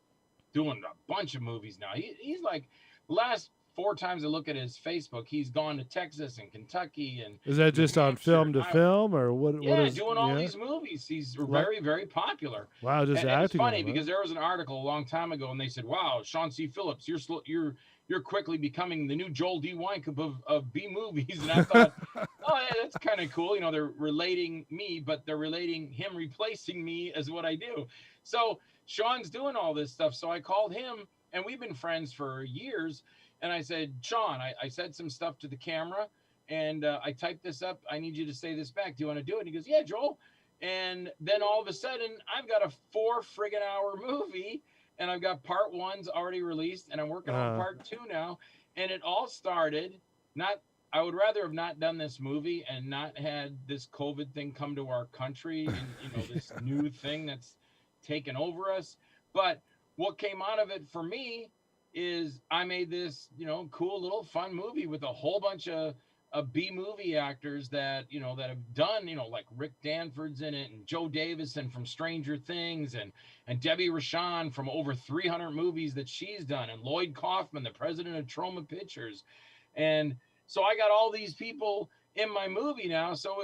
doing a bunch of movies now. He's like, last 4 times I look at his Facebook, he's gone to Texas and Kentucky. And is that just on film to film, or what? Yeah, doing all these movies. He's very, very popular. Wow, just acting. It's funny because there was an article a long time ago, and they said, wow, Sean C. Phillips, you're quickly becoming the new Joel D. Wynkoop of B movies. And I thought, oh, yeah, that's kind of cool. They're relating me, but they're relating him replacing me as what I do. So Sean's doing all this stuff. So I called him, and we've been friends for years. And I said, Sean, I said some stuff to the camera, and I typed this up. I need you to say this back. Do you want to do it? And he goes, yeah, Joel. And then all of a sudden, I've got a 4-friggin-hour movie, and I've got part 1's already released, and I'm working on part 2 now. And it all started, I would rather have not done this movie and not had this COVID thing come to our country and, this new thing that's taken over us. But what came out of it for me is I made this, cool little fun movie with a whole bunch of B movie actors that, that have done, like Rick Danford's in it, and Joe Davison from Stranger Things, and Debbie Rochon from over 300 movies that she's done, and Lloyd Kaufman, the president of Troma Pictures. And so I got all these people in my movie now. So,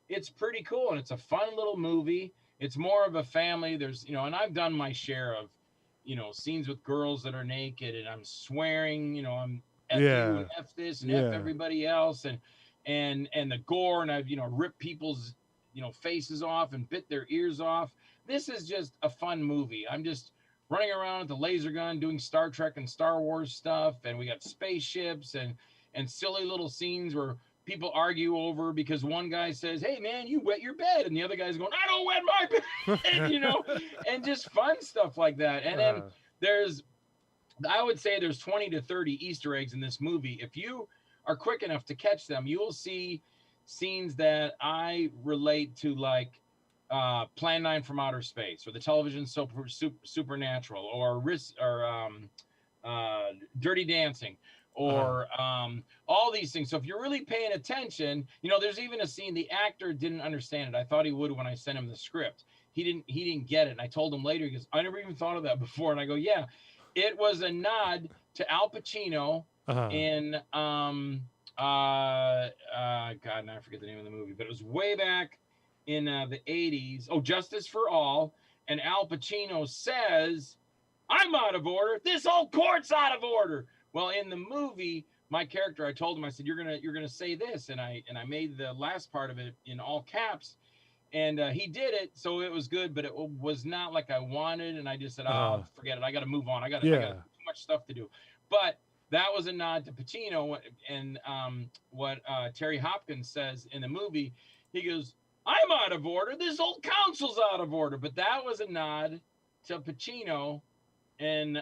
it's pretty cool. And it's a fun little movie. It's more of a family. There's, and I've done my share of, scenes with girls that are naked, and I'm swearing, I'm F you and F this and F everybody else, and the gore, and I've, ripped people's, faces off and bit their ears off. This is just a fun movie. I'm just running around with the laser gun doing Star Trek and Star Wars stuff, and we got spaceships and silly little scenes where people argue over, because one guy says, hey man, you wet your bed, and the other guy's going, I don't wet my bed, and just fun stuff like that. And then I would say there's 20 to 30 Easter eggs in this movie. If you are quick enough to catch them, you will see scenes that I relate to, like Plan 9 from Outer Space, or the television Supernatural, or Dirty Dancing, or all these things. So if you're really paying attention, there's even a scene the actor didn't understand it. I thought he would when I sent him the script. He didn't get it. And I told him later, he goes, I never even thought of that before. And I go, yeah, it was a nod to Al Pacino in God, now I forget the name of the movie, but it was way back in the 80s. Oh, Justice for All. And Al Pacino says, I'm out of order. This whole court's out of order. Well, in the movie, my character, I told him, I said, you're gonna say this, and I made the last part of it in all caps, and he did it, so it was good, but it was not like I wanted, and I just said, oh, forget it, I got to move on. I got too much stuff to do. But that was a nod to Pacino, and what Terry Hopkins says in the movie, he goes, I'm out of order. This whole council's out of order. But that was a nod to Pacino in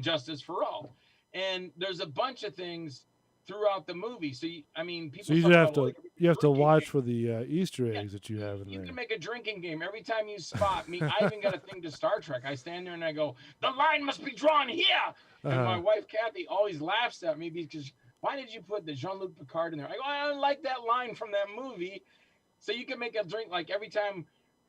Justice for All. And there's a bunch of things throughout the movie. So people. So you have to watch for the Easter eggs that you have in there. You can make a drinking game every time you spot me. I even got a thing to Star Trek. I stand there and I go, the line must be drawn here. And my wife Kathy always laughs at me because why did you put the Jean-Luc Picard in there? I go, I don't like that line from that movie. So you can make a drink like every time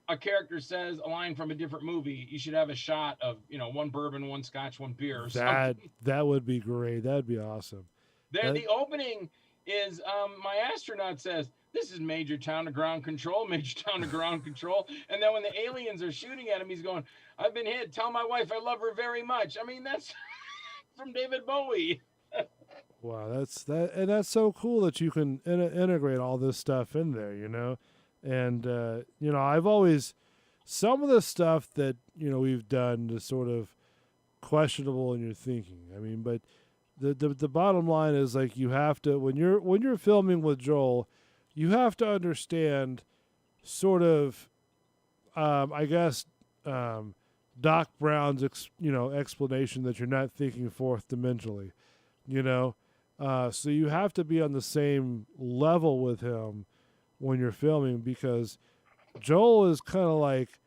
a character says a line from a different movie, you should have a shot of, one bourbon, one scotch, one beer or something. That would be great. That'd be awesome. The opening is my astronaut says, this is Major Town to Ground Control, Major Town to Ground Control. And then when the aliens are shooting at him, he's going, I've been hit. Tell my wife I love her very much. I mean, that's from David Bowie. Wow, that's so cool that you can integrate all this stuff in there, And I've always, some of the stuff that we've done is sort of questionable in your thinking. I mean, but the bottom line is, like, you have to, when you're filming with Joel, you have to understand sort of, I guess, Doc Brown's explanation that you're not thinking fourth dimensionally, so you have to be on the same level with him when you're filming, because Joel is kind of like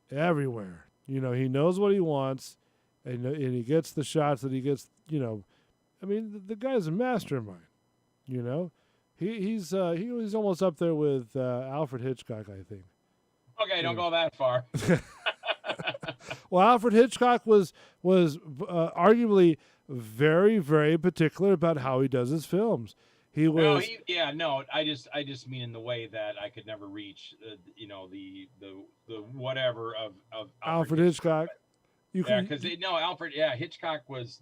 everywhere. He knows what he wants, and he gets the shots that he gets. I mean, the guy's a mastermind. He's almost up there with Alfred Hitchcock, I think. Okay, don't go that far. Well, Alfred Hitchcock was arguably very, very particular about how he does his films. He was. I just mean in the way that I could never reach, the whatever of Alfred Hitchcock. Because Alfred, Hitchcock is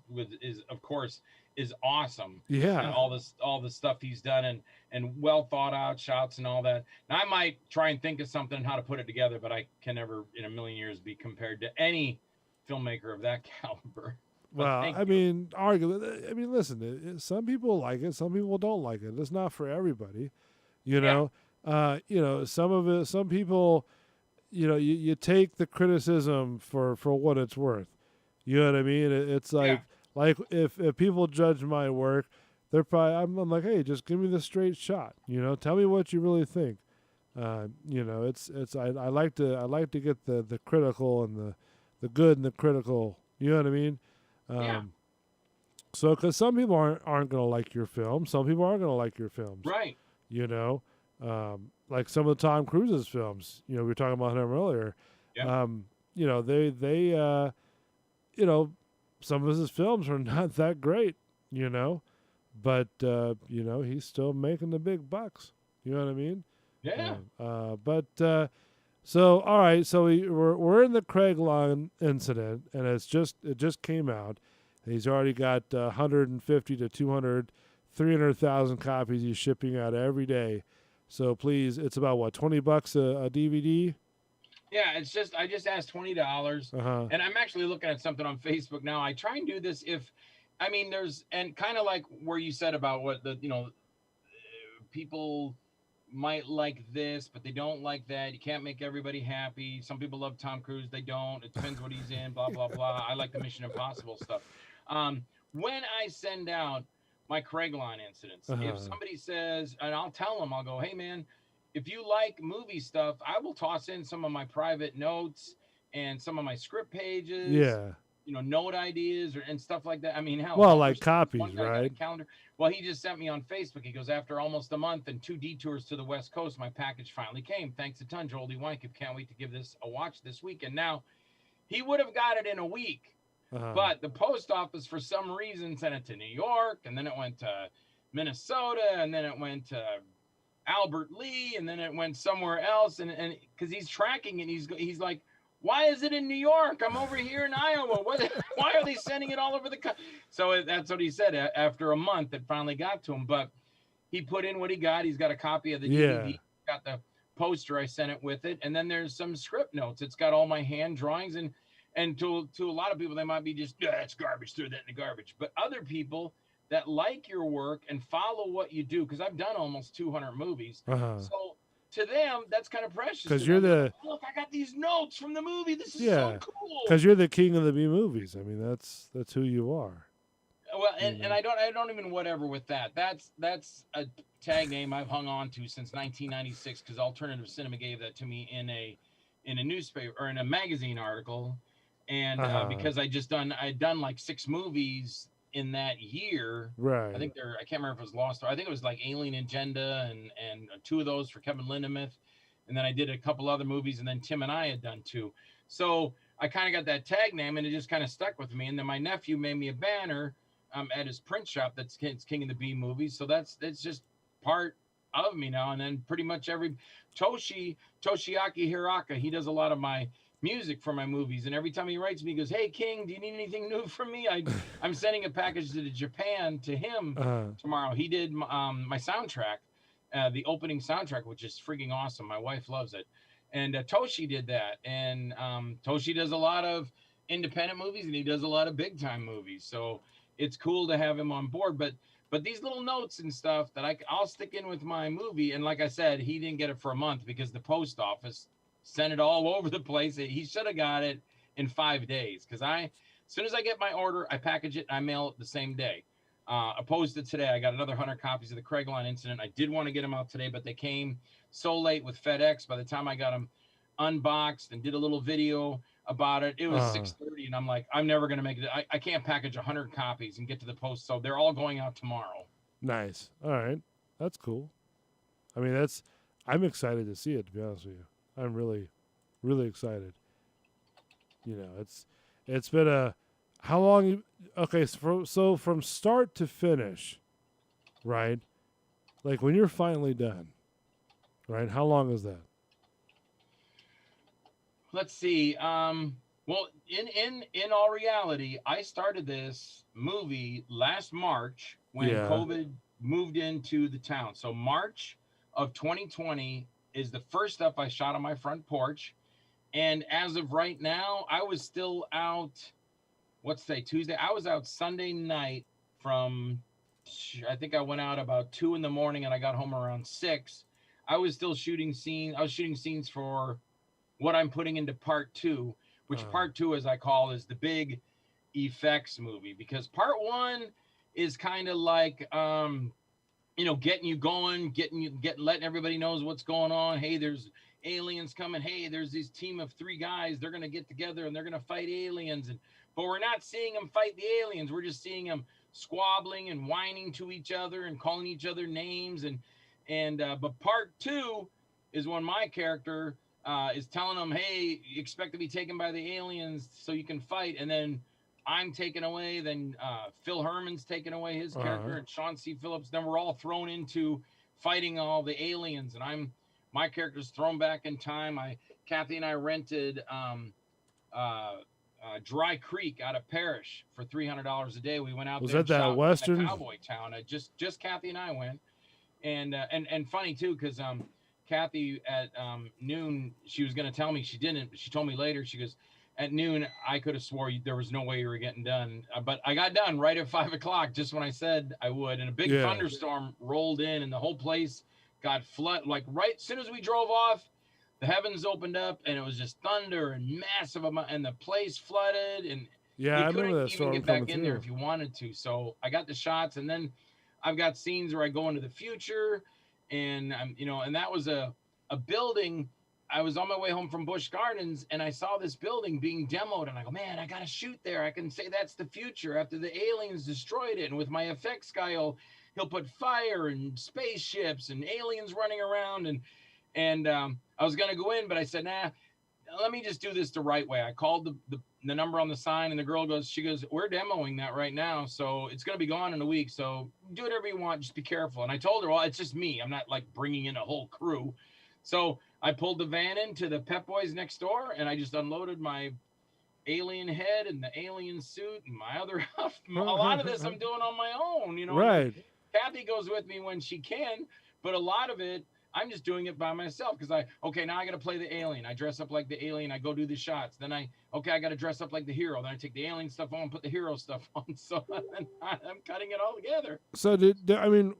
of course is awesome. Yeah, and all the stuff he's done and well thought out shots and all that. Now I might try and think of something how to put it together, but I can never in a million years be compared to any filmmaker of that caliber. Well, listen, some people like it, some people don't like it. It's not for everybody, some people, you take the criticism for what it's worth. You know what I mean? It's like if people judge my work, they're probably, I'm like, hey, just give me the straight shot. Tell me what you really think. I like to get the critical and the good and the critical. You know what I mean? So, because some people aren't going to like your film, some people aren't going to like your films, right? Like some of the Tom Cruise's films. We were talking about him earlier. Yeah. They some of his films are not that great. But he's still making the big bucks. You know what I mean? Yeah. So all right, so we're in the Craig Long incident, and it just came out. He's already got 150 to 200, 300,000 copies he's shipping out every day. So please, it's about what, $20 a DVD? Yeah, I just asked $20, and I'm actually looking at something on Facebook now. I try and do this there's, and kind of like where you said about what people might like this, but they don't like that. You can't make everybody happy. Some people love Tom Cruise. They don't. It depends what he's in, blah, blah, blah. I like the Mission Impossible stuff. When I send out my Craigline incidents, if somebody says, and I'll tell them, I'll go, hey, man, if you like movie stuff, I will toss in some of my private notes and some of my script pages. Yeah. note ideas and stuff like that. I mean, hell, Well, Homer like Simpson's one copies, guy got a right? calendar. Well, he just sent me on Facebook. He goes, after almost a month and 2 detours to the West Coast, my package finally came. Thanks a ton, Joel D. Wynkoop. Can't wait to give this a watch this weekend. Now, he would have got it in a week, but the post office, for some reason, sent it to New York, and then it went to Minnesota, and then it went to Albert Lee, and then it went somewhere else. And because he's tracking it, he's like, why is it in New York? I'm over here in Iowa. Why are they sending it all over the country? So that's what he said. After a month, it finally got to him. But he put in what he got. He's got a copy of the DVD. Got the poster. I sent it with it. And then there's some script notes. It's got all my hand drawings. And to a lot of people, they might be just, yeah, it's garbage. Throw that in the garbage. But other people that like your work and follow what you do, because I've done almost 200 movies. So to them, that's kind of precious. Because you're the look, I got these notes from the movie. This is so cool. Because you're the king of the B movies. I mean, that's who you are. Well, and I don't even whatever with that. That's a tag name I've hung on to since 1996 because Alternative Cinema gave that to me in a newspaper or in a magazine article, and because I'd done like 6 movies in that year. Right. I think I can't remember if it was Lost. I think it was like Alien Agenda and 2 of those for Kevin Lindemuth. And then I did a couple other movies, and then Tim and I had done 2. So I kind of got that tag name, and it just kind of stuck with me. And then my nephew made me a banner at his print shop that's King of the B movies. So that's just part of me now. And then pretty much every Toshiaki Hiraka, he does a lot of my music for my movies, and every time he writes me, he goes, hey King, do you need anything new from me? I'm sending a package to Japan to him tomorrow. He did my soundtrack, the opening soundtrack, which is freaking awesome. My wife loves it. And Toshi did that, and Toshi does a lot of independent movies, and he does a lot of big time movies, so it's cool to have him on board. But these little notes and stuff that I'll stick in with my movie, and like I said, he didn't get it for a month because the post office sent it all over the place. He should have got it in 5 days because as soon as I get my order, I package it and I mail it the same day. Opposed to today, I got another 100 copies of the Craigline Incident. I did want to get them out today, but they came so late with FedEx. By the time I got them unboxed and did a little video about it, it was 6:30, and I'm like, I'm never going to make it. I can't package 100 copies and get to the post, so they're all going out tomorrow. Nice. All right. That's cool. I mean, I'm excited to see it, to be honest with you. I'm really, really excited. It's been how long? Okay, so from start to finish, right? Like when you're finally done, right? How long is that? Let's see. Well, in all reality, I started this movie last March when COVID moved into the town. So March of 2020 is the first stuff I shot on my front porch. And as of right now, I was still out, what's today, Tuesday? I was out Sunday night I think I went out about 2 a.m. and I got home around 6. I was still shooting scenes. I was shooting scenes for what I'm putting into part 2, which part 2, as I call, is the big effects movie. Because part 1 is kind of like, getting you going, letting everybody knows what's going on. Hey, there's aliens coming. Hey, there's this team of 3 guys. They're going to get together and they're going to fight aliens. But we're not seeing them fight the aliens. We're just seeing them squabbling and whining to each other and calling each other names. But part 2 is when my character is telling them, hey, you expect to be taken by the aliens so you can fight. And then I'm taken away. Then Phil Herman's taken away, his character, and Sean C. Phillips. Then we're all thrown into fighting all the aliens. And my character's thrown back in time. Kathy and I rented Dry Creek out of Parrish for $300 a day. We went out there. Was that Western cowboy town? Just Kathy and I went. And funny too, because Kathy at noon, she was going to tell me, she didn't, but she told me later. She goes, at noon, I could have swore there was no way you were getting done. But I got done right at 5 o'clock, just when I said I would. And a big thunderstorm rolled in, and the whole place got flooded. Like right as soon as we drove off, the heavens opened up, and it was just thunder and massive amount, and the place flooded. And you couldn't even get back in there if you wanted to. So I got the shots, and then I've got scenes where I go into the future, and and that was a building I was on my way home from Busch Gardens and I saw this building being demoed and I go, man, I got to shoot there. I can say that's the future after the aliens destroyed it. And with my effects guy, he'll put fire and spaceships and aliens running around. And I was going to go in, but I said, nah, let me just do this the right way. I called the number on the sign and the girl goes, we're demoing that right now. So it's going to be gone in a week. So do whatever you want. Just be careful. And I told her, well, it's just me. I'm not like bringing in a whole crew. So I pulled the van into the Pep Boys next door and I just unloaded my alien head and the alien suit and my other stuff. A lot of this I'm doing on my own, you know. Right. Kathy goes with me when she can, but a lot of it I'm just doing it by myself because now I got to play the alien. I dress up like the alien. I go do the shots. Then I got to dress up like the hero. Then I take the alien stuff on, put the hero stuff on. So I'm cutting it all together. So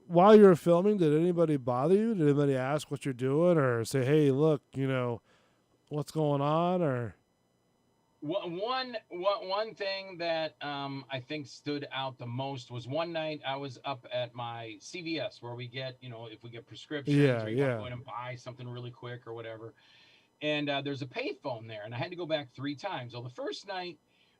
while you were filming, did anybody bother you? Did anybody ask what you're doing or say, hey, look, what's going on? Or one thing that I think stood out the most was one night I was up at my CVS where we get, if we get prescriptions or you want to go in and buy something really quick or whatever. And there's a payphone there and I had to go back 3 times. Well, the first night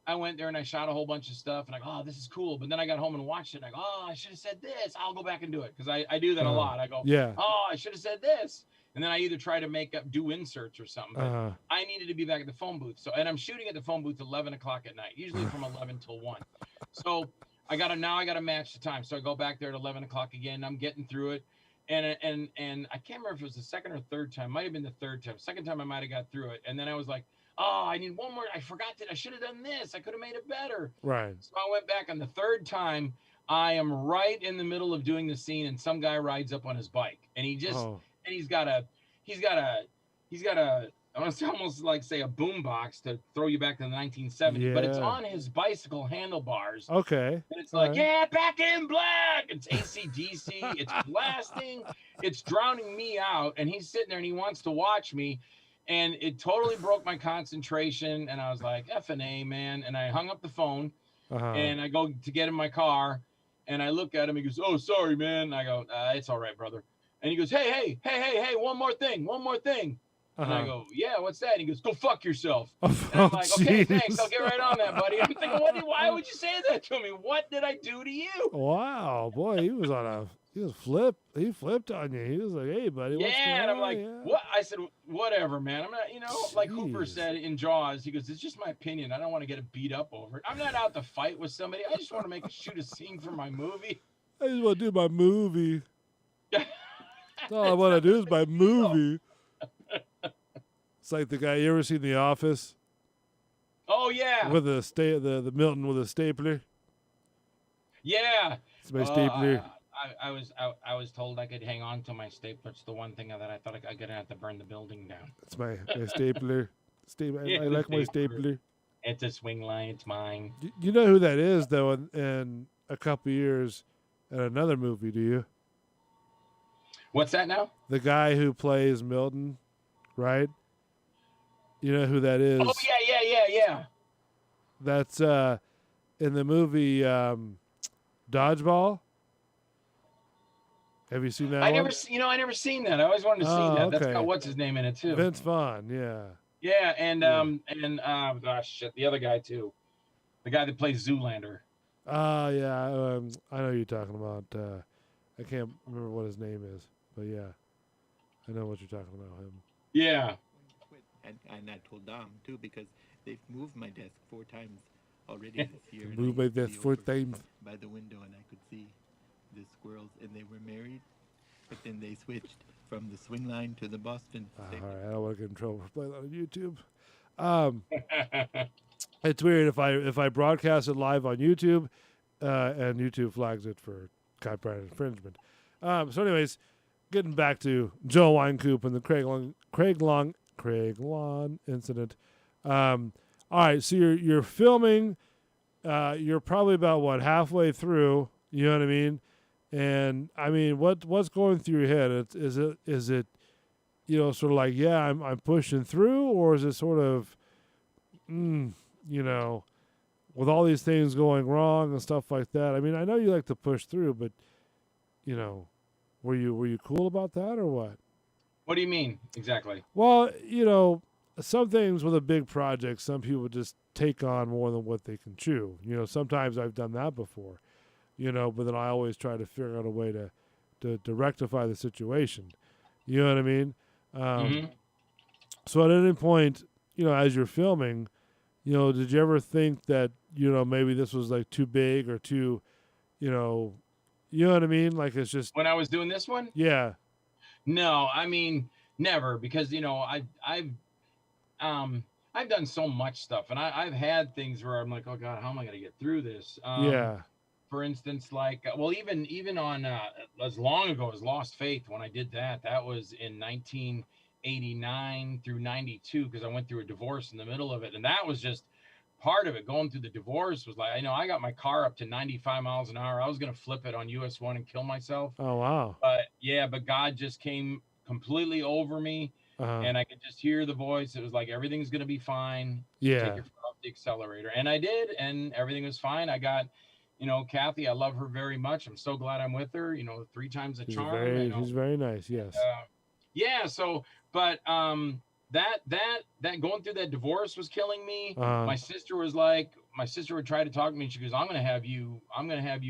I went there and I shot a whole bunch of stuff and I go, oh, this is cool. But then I got home and watched it and I go, oh, I should have said this. I'll go back and do it. Because I do that a lot. I go, oh, I should have said this. And then I either try to do inserts or something. But I needed to be back at the phone booth. And I'm shooting at the phone booth 11 o'clock at night, usually from 11 till 1. So I got to match the time. So I go back there at 11 o'clock again. I'm getting through it. And I can't remember if it was the second or third time. Might have been the third time. Second time I might have got through it. And then I was like, oh, I need one more. I forgot that I should have done this. I could have made it better. Right. So I went back on the third time. I am right in the middle of doing the scene and some guy rides up on his bike and he just, and he's got a, I want to almost like say a boom box to throw you back to the 1970s, but it's on his bicycle handlebars. Okay. And it's like, yeah, Back in Black. It's AC/DC. It's blasting. It's drowning me out. And he's sitting there and he wants to watch me. And it totally broke my concentration. And I was like, F&A, man. And I hung up the phone and I go to get in my car and I look at him. He goes, oh, sorry, man. And I go, it's all right, brother. And he goes, hey, one more thing. And I go, yeah, what's that? And he goes, go fuck yourself. And I'm like, okay, thanks. I'll get right on that, buddy. I'm thinking, why would you say that to me? What did I do to you? Wow, boy, he flipped on you. He was like, hey, buddy, what's going on? And I'm like, what? I said, whatever, man. I'm not, like Hooper said in Jaws, he goes, it's just my opinion. I don't want to get beat up over it. I'm not out to fight with somebody. I just want to shoot a scene for my movie. I just want to do my movie. That's all I want to do is my movie. It's like the guy, you ever seen The Office? Oh, yeah. With the Milton with a stapler? Yeah. It's my stapler. I was told I could hang on to my stapler. It's the one thing that I thought I'm going to have to burn the building down. It's my stapler. I like my stapler. It's a swing line. It's mine. You know who that is, though, in a couple years in another movie, do you? What's that now? The guy who plays Milton, right? You know who that is? Oh, yeah. That's in the movie Dodgeball. Have you seen that I one? I never seen that. I always wanted to see that. Okay. That's got what's his name in it too. Vince Vaughn, yeah. Yeah, and gosh, shit, the other guy too. The guy that plays Zoolander. Yeah. I know who you're talking about. I can't remember what his name is, but yeah, I know what you're talking about. Him. Yeah. And I told Dom too because they've moved my desk 4 times already this year. Moved my desk 4 times. By the window, and I could see the squirrels, and they were married, but then they switched from the swing line to the Boston. All right, I don't want to get in trouble for playing that on YouTube. It's weird if I broadcast it live on YouTube, and YouTube flags it for copyright infringement. So, anyways, getting back to Joe Winecoop and the Craig Lawn incident. All right, so you're filming. You're probably about halfway through. You know what I mean? And I mean, what's going through your head? Is it sort of like, yeah, I'm pushing through, or is it sort of, with all these things going wrong and stuff like that? I mean, I know you like to push through, but were you cool about that or what? What do you mean exactly? Well, some things with a big project, some people just take on more than what they can chew. Sometimes I've done that before, but then I always try to figure out a way to rectify the situation. You know what I mean? Hmm. So at any point, as you're filming, did you ever think that, maybe this was like too big or too, you know what I mean? Like it's just, When I was doing this one, yeah, no, I mean never, because um I've done so much stuff, and I've had things where I'm like, oh God, how am I going to get through this? yeah, For instance, like, well, even on as long ago as Lost Faith, when I did that, that was in 1989 through 92, because I went through a divorce in the middle of it, and that was just part of it. Going through the divorce was like, I got my car up to 95 miles an hour. I was going to flip it on US 1 and kill myself. oh wow, But yeah, but God just came completely over me, uh-huh. and I could just hear the voice. It was like, everything's going to be fine. Just take Yeah, your foot off the accelerator. And I did, and everything was fine. I got, Kathy, I love her very much. I'm so glad I'm with her, 3 times a charm. she's very nice. Yes, Yeah. So, but that going through that divorce was killing me. uh, My sister would try to talk to me, and she goes, I'm gonna have you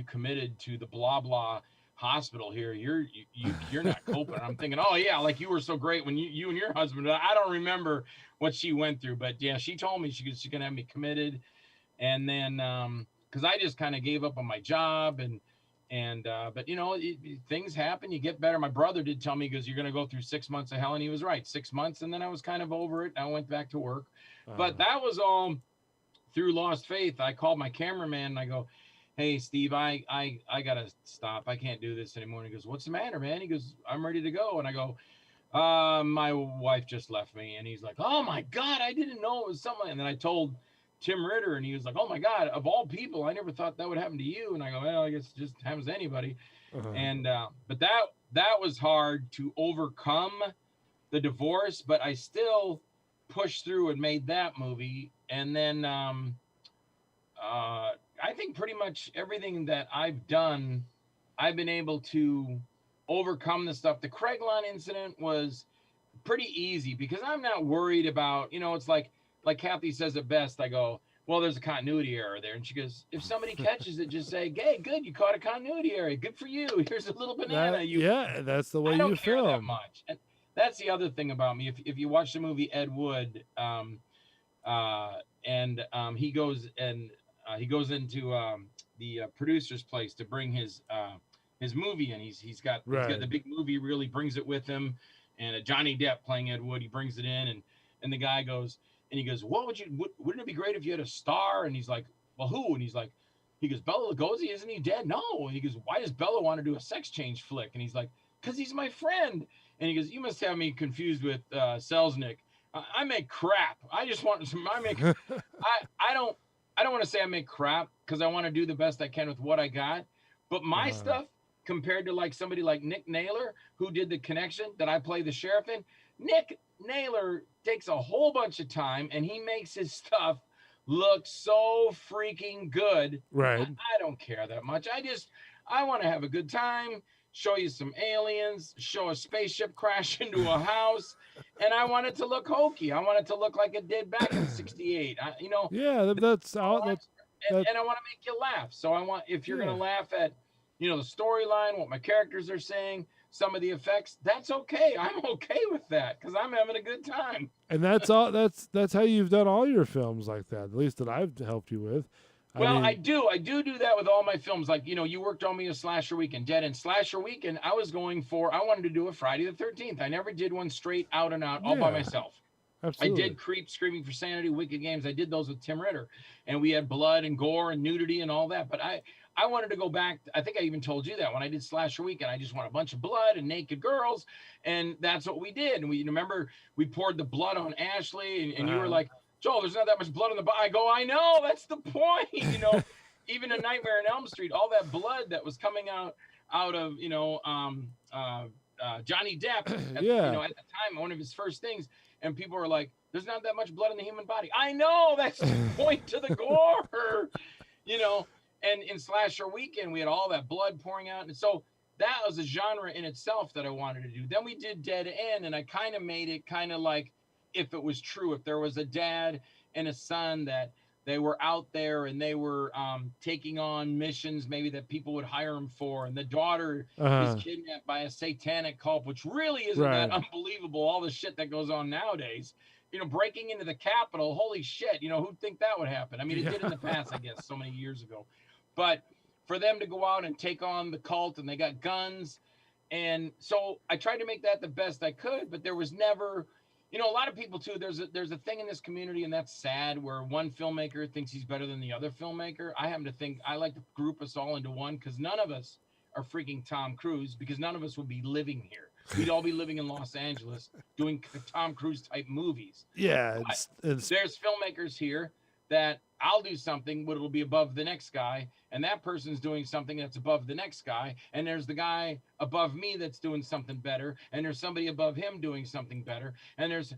committed to the blah blah hospital here. You're not coping. I'm thinking, oh yeah, like you were so great when you and your husband. I don't remember what she went through, but yeah, she told me she's gonna have me committed. And then because I just kind of gave up on my job, and but things happen, you get better. My brother did tell me, because you're going to go through 6 months of hell, and he was right. 6 months, and then I was kind of over it. I went back to work. But that was all through Lost Faith. I called my cameraman and I go, hey Steve, I gotta stop, I can't do this anymore. And he goes, what's the matter, man? He goes, I'm ready to go. And I go, my wife just left me. And he's like, oh my God, I didn't know it was something. And then I told Tim Ritter, and he was like, oh my God, of all people, I never thought that would happen to you. And I go, well, I guess it just happens to anybody. uh-huh. And but that was hard to overcome, the divorce, but I still pushed through and made that movie. And then I think pretty much everything that I've done, I've been able to overcome the stuff. The Craiglon incident was pretty easy, because I'm not worried about, it's like Kathy says it best. I go, well, there's a continuity error there. And she goes, if somebody catches it, just say, hey, good, you caught a continuity error. Good for you. Here's a little banana. Yeah, that's the way I don't you care that film. much. And that's the other thing about me. If you watch the movie Ed Wood, he goes into the producer's place to bring his movie, and he's got the big movie reel. He brings it with him, and Johnny Depp playing Ed Wood. He brings it in, and the guy goes, and he goes, wouldn't it be great if you had a star? And he's like, well, who? And he goes, Bela Lugosi, isn't he dead? No. And he goes, why does Bela want to do a sex change flick? And he's like, because he's my friend. And he goes, you must have me confused with Selznick. I make crap. I just want some. I don't want to say I make crap, because I want to do the best I can with what I got. But my stuff, compared to like somebody like Nick Naylor, who did The Connection that I play the sheriff in, Nick Naylor takes a whole bunch of time, and he makes his stuff look so freaking good. Right. I don't care that much. I want to have a good time, show you some aliens, show a spaceship crash into a house, and I want it to look hokey. I want it to look like it did back in '68. Yeah, that's all. And I want to make you laugh. So I want, if you're going to laugh at, the storyline, what my characters are saying, some of the effects, that's okay. I'm okay with that, because I'm having a good time. And that's all. That's how you've done all your films like that. At least that I've helped you with. I do that with all my films. Like, you worked on me a Slasher Weekend, Dead End Slasher Weekend. I wanted to do a Friday the 13th. I never did one straight out and out all by myself. Absolutely. I did Creep, Screaming for Sanity, Wicked Games. I did those with Tim Ritter, and we had blood and gore and nudity and all that. But I wanted to go back. I think I even told you that when I did Slasher Weekend, I just want a bunch of blood and naked girls, and that's what we did. And we remember we poured the blood on Ashley, and you were like, Joel, there's not that much blood on the body. I go, I know, that's the point. Even a Nightmare on Elm Street, all that blood that was coming out of Johnny Depp at the time, one of his first things, and people were like, there's not that much blood in the human body. I know, that's the point to the gore. And in Slasher Weekend, we had all that blood pouring out, and so that was a genre in itself that I wanted to do. Then we did Dead End, and I kind of made it kind of like if it was true, if there was a dad and a son that they were out there and they were taking on missions maybe that people would hire them for, and the daughter is kidnapped by a satanic cult, which really isn't that unbelievable, all the shit that goes on nowadays. You know, breaking into the Capitol, holy shit, you know, who'd think that would happen? I mean, it did in the past, I guess, so many years ago. But for them to go out and take on the cult, and they got guns. And so I tried to make that the best I could, but there was never, you know, a lot of people too, there's a thing in this community, and that's sad, where one filmmaker thinks he's better than the other filmmaker. I happen to think I like to group us all into one, because none of us are freaking Tom Cruise, because none of us would be living here. We'd all be living in Los Angeles doing Tom Cruise type movies. Yeah. There's filmmakers here that I'll do something but it'll be above the next guy, and that person's doing something that's above the next guy, and there's the guy above me that's doing something better, and there's somebody above him doing something better, and there's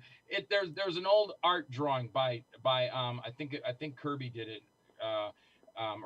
an old art drawing by I think Kirby did it,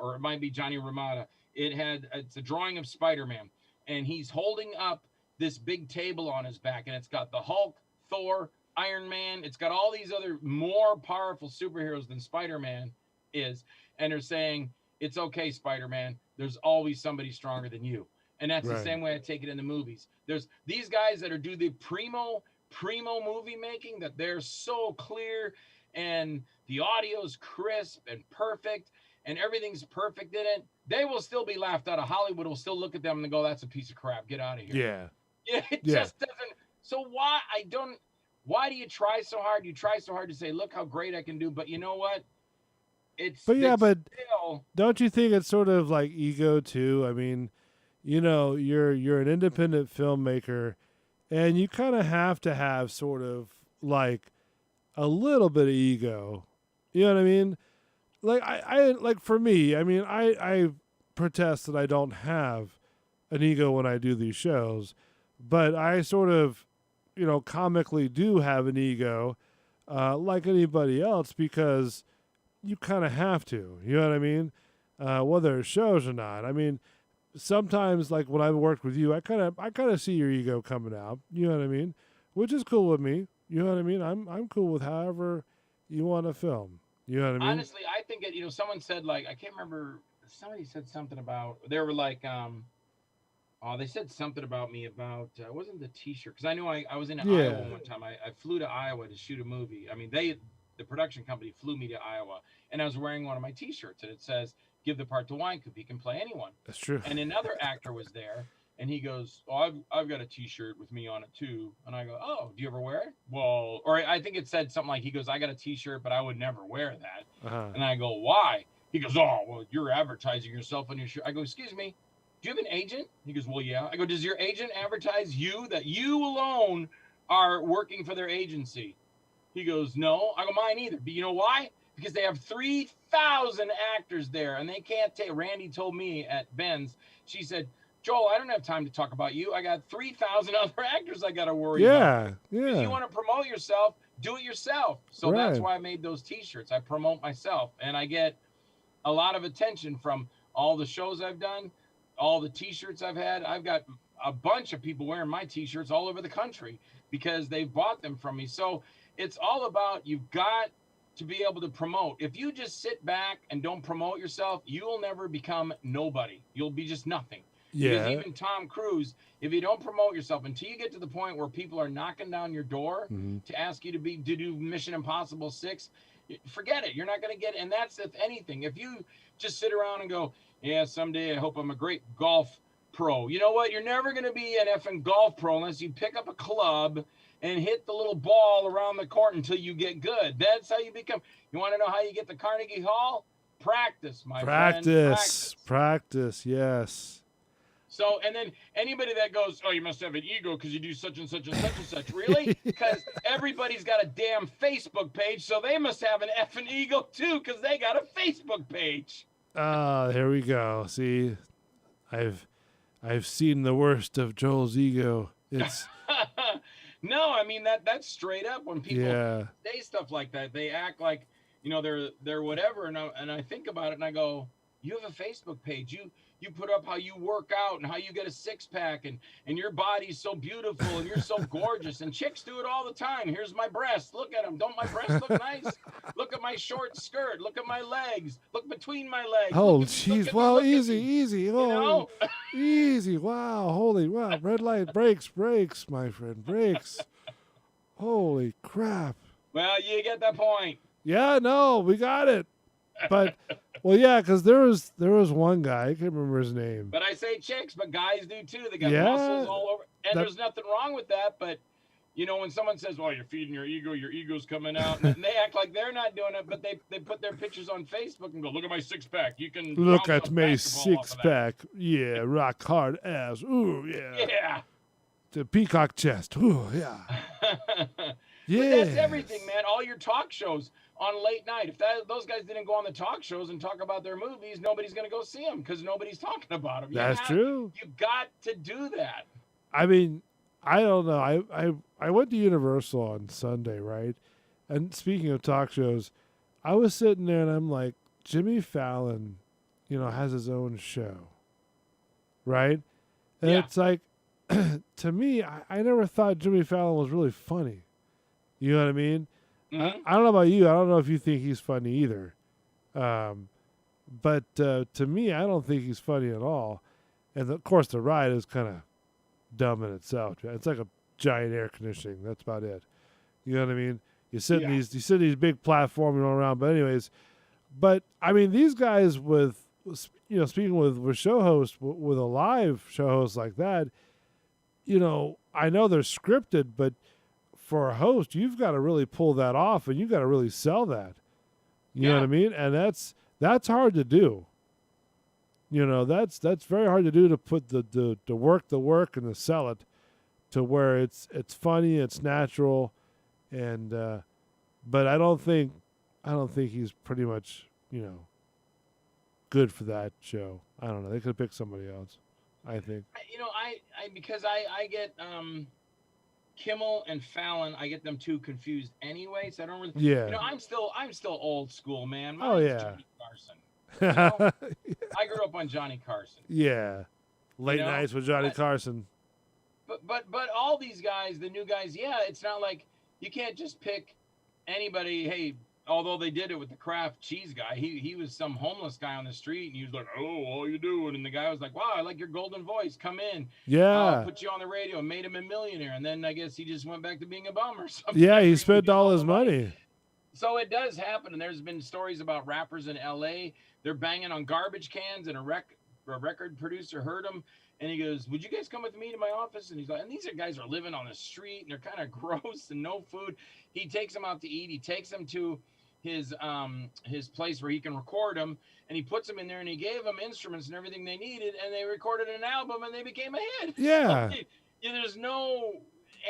or it might be Johnny Ramada. It's a drawing of Spider-Man, and he's holding up this big table on his back, and it's got the Hulk, Thor, Iron Man. It's got all these other more powerful superheroes than Spider-Man is, and they're saying, it's okay, Spider-Man, there's always somebody stronger than you. And that's the same way I take it in the movies. There's these guys that do the primo movie making, that they're so clear, and the audio's crisp and perfect, and everything's perfect in it. They will still be laughed out of. Hollywood will still look at them and go, that's a piece of crap, get out of here. It just doesn't. So why do you try so hard? You try so hard to say, look how great I can do, but you know what? But don't you think it's sort of like ego too? I mean, you know, you're an independent filmmaker, and you kind of have to have sort of like a little bit of ego. You know what I mean? Like I like for me, I mean, I protest that I don't have an ego when I do these shows, but I sort of, you know, comically do have an ego, like anybody else, because you kind of have to, you know what I mean? Whether it shows or not. I mean, sometimes, like when I've worked with you, I kind of see your ego coming out, you know what I mean? Which is cool with me, you know what I mean? I'm cool with however you want to film, you know what I mean? Honestly, I think it, you know, someone said, like, I can't remember, somebody said something about, they were like, they said something about me about, it wasn't the t-shirt, because I knew I was in Iowa one time. I flew to Iowa to shoot a movie. I mean, the production company flew me to Iowa, and I was wearing one of my t-shirts, and it says, give the part to Winecoop, he can play anyone. That's true. And another actor was there, and he goes, oh, I've got a t-shirt with me on it too. And I go, oh, do you ever wear it? Well, or I think it said something like, he goes, I got a t-shirt, but I would never wear that. And I go, why? He goes, oh, well, you're advertising yourself on your shirt. I go, excuse me, do you have an agent? He goes, well, yeah. I go, does your agent advertise you, that you alone are working for their agency? He goes, no. I go, mine either. But you know why? Because they have 3,000 actors there, and they can't take. Randy told me at Ben's, she said, Joel, I don't have time to talk about you. I got 3,000 other actors I got to worry about. If you want to promote yourself, do it yourself. So that's why I made those t-shirts. I promote myself, and I get a lot of attention from all the shows I've done, all the t-shirts I've had. I've got a bunch of people wearing my t-shirts all over the country because they've bought them from me. So it's all about, you've got to be able to promote. If you just sit back and don't promote yourself, you will never become nobody. You'll be just nothing. Because even Tom Cruise, if you don't promote yourself until you get to the point where people are knocking down your door to ask you to do Mission Impossible 6, forget it. You're not going to get it. And that's, if anything, if you just sit around and go, yeah, someday I hope I'm a great golf pro. You know what? You're never going to be an effing golf pro unless you pick up a club and hit the little ball around the court until you get good. That's how you become. You want to know how you get to Carnegie Hall? Practice, my friend. Practice, yes. So, and then anybody that goes, oh, you must have an ego because you do such and such and such and such. Really? Because everybody's got a damn Facebook page, so they must have an effing ego too because they got a Facebook page. Here we go. See, I've seen the worst of Joel's ego. It's no, I mean that's straight up. When people say stuff like that, they act like, you know, they're whatever, and I think about it and I go, You have a Facebook page. You put up how you work out and how you get a six pack and your body's so beautiful and you're so gorgeous. And chicks do it all the time. Here's my breasts. Look at them. Don't my breasts look nice? Look at my short skirt. Look at my legs. Look between my legs. Oh, Look at me, look jeez. at me, Well, look at easy, me. easy. You Oh, know? easy. Wow. Holy, wow. Red light. Brakes, my friend. Brakes. Holy crap. Well, you get the point. Yeah, no, we got it. But, well, yeah, because there was one guy. I can't remember his name. But I say chicks, but guys do too. They got Yeah. muscles all over. And That- there's nothing wrong with that. But, you know, when someone says, well, you're feeding your ego's coming out. And they act like they're not doing it, but they put their pictures on Facebook and go, look at my six pack. You can Look bounce at a my basketball off six of that." pack. Yeah, rock hard ass. Ooh, yeah. Yeah. The peacock chest. Ooh, yeah. Yeah. But that's everything, man. All your talk shows on late night. If those guys didn't go on the talk shows and talk about their movies, nobody's going to go see them because nobody's talking about them. That's true. You got to do that. I mean, I don't know. I went to Universal on Sunday, right? And speaking of talk shows, I was sitting there and I'm like, Jimmy Fallon, has his own show, right? And Yeah. it's like, to me, I never thought Jimmy Fallon was really funny. You know what I mean? Mhm. I don't know about you. I don't know if you think he's funny either. But to me, I don't think he's funny at all. And of course, the ride is kind of dumb in itself. It's like a giant air conditioning. That's about it. You know what I mean? You sit in these big platforms around. But anyways, I mean, these guys with speaking with show hosts with a live show host like that, I know they're scripted, but for a host, you've got to really pull that off, and you've got to really sell that. You know what I mean? And that's hard to do. That's very hard to do, to put the work and to sell it to where it's funny, it's natural, and but I don't think he's pretty much good for that show. I don't know. They could have picked somebody else, I think. Because I get Kimmel and Fallon, I get them too confused anyway. So I don't really. Yeah. I'm still old school, man. Oh, Mine's yeah. Johnny Carson. I grew up on Johnny Carson. Yeah. Late nights with Johnny Carson. But all these guys, the new guys, it's not like you can't just pick anybody. Hey, although they did it with the Kraft cheese guy, he was some homeless guy on the street, and he was like, "Hello, how you doing?" And the guy was like, "Wow, I like your golden voice. Come in, Yeah. put you on the radio," and made him a millionaire. And then I guess he just went back to being a bum or something. Yeah, he spent all his money. So it does happen, and there's been stories about rappers in L.A. They're banging on garbage cans, and a record producer heard them, and he goes, "Would you guys come with me to my office?" And he's like, and these guys are living on the street, and they're kind of gross and no food. He takes them out to eat. He takes them to his place where he can record them, and he puts them in there, and he gave them instruments and everything they needed, and they recorded an album, and they became a hit. Yeah. There's no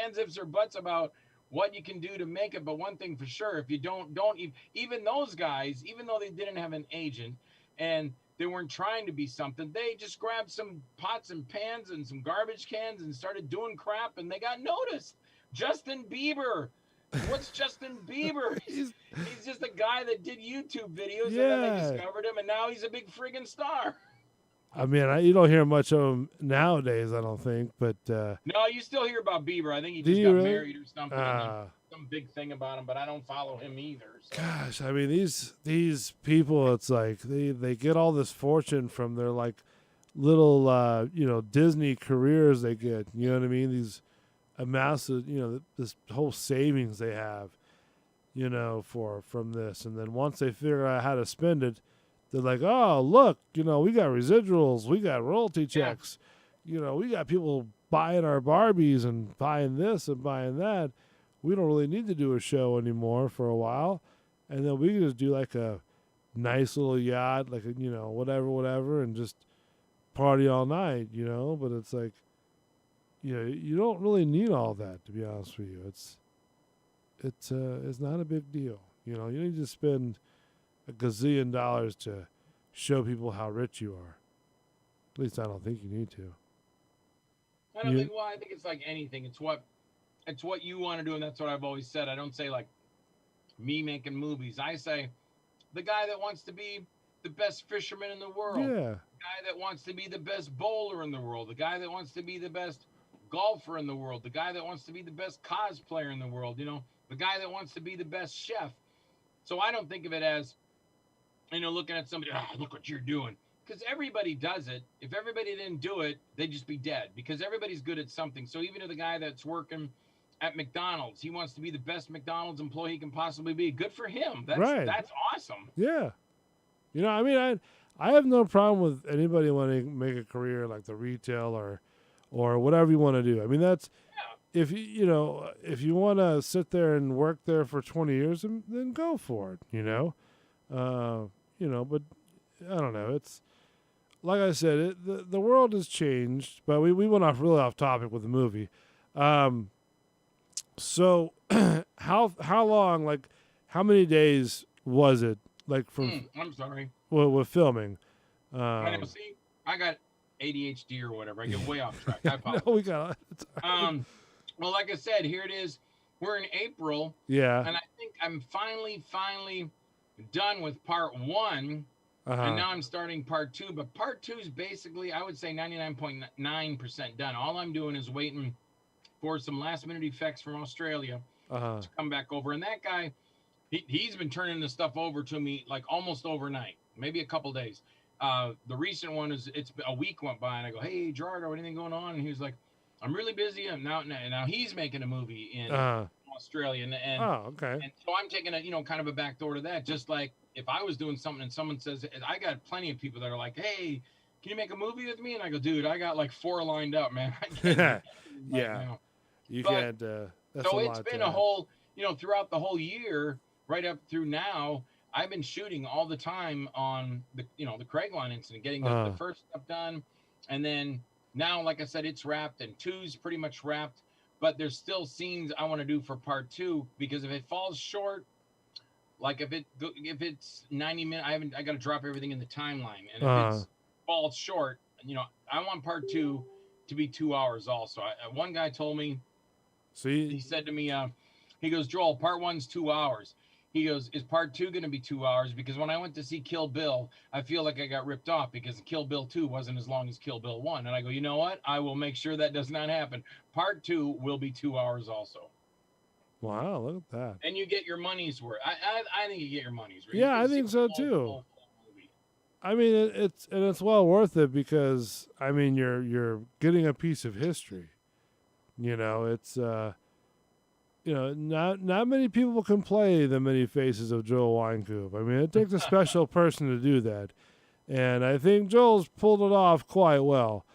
ands, ifs, or buts about what you can do to make it, but one thing for sure, if you don't even those guys, even though they didn't have an agent and they weren't trying to be something, they just grabbed some pots and pans and some garbage cans and started doing crap, and they got noticed. Justin Bieber. What's Justin Bieber? He's just a guy that did YouTube videos, and then they discovered him, and now he's a big friggin' star. I mean, you don't hear much of him nowadays, I don't think, but No, you still hear about Bieber. I think he Do just you got really? married or something. And some big thing about him, but I don't follow him either. So. gosh, I mean, these people, it's like they get all this fortune from their like little Disney careers they get. You know what I mean? These amounts of this whole savings they have, from this, and then once they figure out how to spend it, they're like, oh look, we got residuals, we got royalty checks, we got people buying our Barbies and buying this and buying that. We don't really need to do a show anymore for a while, and then we can just do like a nice little yacht, like a whatever, and just party all night, But it's like, you don't really need all that, to be honest with you. It's not a big deal. You need to spend a gazillion dollars to show people how rich you are. At least I don't think you need to. I don't think. Well, I think it's like anything. It's what you want to do, and that's what I've always said. I don't say like me making movies. I say the guy that wants to be the best fisherman in the world. Yeah. The guy that wants to be the best bowler in the world. The guy that wants to be the best golfer in the world. The guy that wants to be the best cosplayer in the world. You know, the guy that wants to be the best chef. So I don't think of it as, you know, looking at somebody, look what you're doing. Because everybody does it. If everybody didn't do it, they'd just be dead. Because everybody's good at something. So even if the guy that's working at McDonald's, he wants to be the best McDonald's employee he can possibly be. Good for him. That's awesome. Yeah. You know, I mean, I have no problem with anybody wanting to make a career like the retail or whatever you want to do. I mean, that's if you want to sit there and work there for 20 years, then go for it. But I don't know. It's like I said, the world has changed, but we went really off topic with the movie. So how long, like how many days was it, like from I'm sorry. with filming? I know, see, I got ADHD or whatever. I get way off track. I apologize. No, we got it. Well, like I said, here it is. We're in April. Yeah. And I think I'm finally done with part 1. Uh-huh. And now I'm starting part 2, but part 2 is basically, I would say 99.9% done. All I'm doing is waiting for some last minute effects from Australia to come back over. And that guy, he's been turning this stuff over to me like almost overnight, maybe a couple days. The recent one is, it's a week went by and I go, hey, Gerardo, anything going on? And he was like, I'm really busy. I'm now he's making a movie in Australia. And okay. And so I'm taking a, kind of a back door to that. Just like if I was doing something and someone says, I got plenty of people that are like, hey, can you make a movie with me? And I go, dude, I got like 4 lined up, man. I can't yeah. You but, can't. That's so a it's lot been to a add. whole, throughout the whole year, right up through now, I've been shooting all the time on the, the Craigline incident, getting the first stuff done. And then now, like I said, it's wrapped and 2's pretty much wrapped, but there's still scenes I want to do for part 2, because if it falls short, like if it's 90 minutes, I got to drop everything in the timeline. And if it falls short, I want part 2 to be 2 hours also. One guy told me, he said to me, he goes, Joel, part 1's 2 hours. He goes, is part 2 going to be 2 hours? Because when I went to see Kill Bill, I feel like I got ripped off because Kill Bill 2 wasn't as long as Kill Bill 1. And I go, you know what? I will make sure that does not happen. Part 2 will be 2 hours also. Wow, look at that. And you get your money's worth. I think you get your money's worth. Yeah, I think so too. I mean, it's well worth it because I mean you're getting a piece of history. It's not many people can play the many faces of Joel Wynkoop. I mean, it takes a special person to do that, and I think Joel's pulled it off quite well.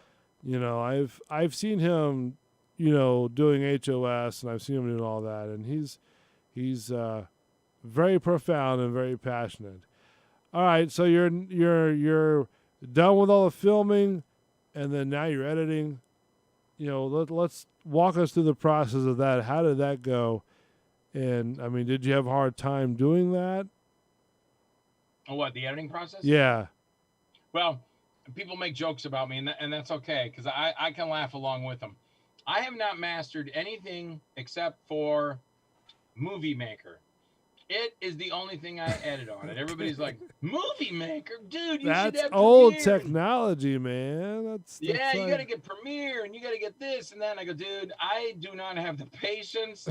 I've seen him, doing HOS, and I've seen him doing all that, and he's very profound and very passionate. All right, so you're done with all the filming, and then now you're editing. Let's walk us through the process of that. How did that go? And I mean, did you have a hard time doing that? Oh, what, the editing process? Yeah. Well, people make jokes about me, and that's okay, because I can laugh along with them. I have not mastered anything except for Movie Maker. It is the only thing I edit on. And everybody's like, Movie Maker? Dude, you should have old Premiere. technology, man. That's you like... got to get Premiere, and you got to get this and that. And I go, dude, I do not have the patience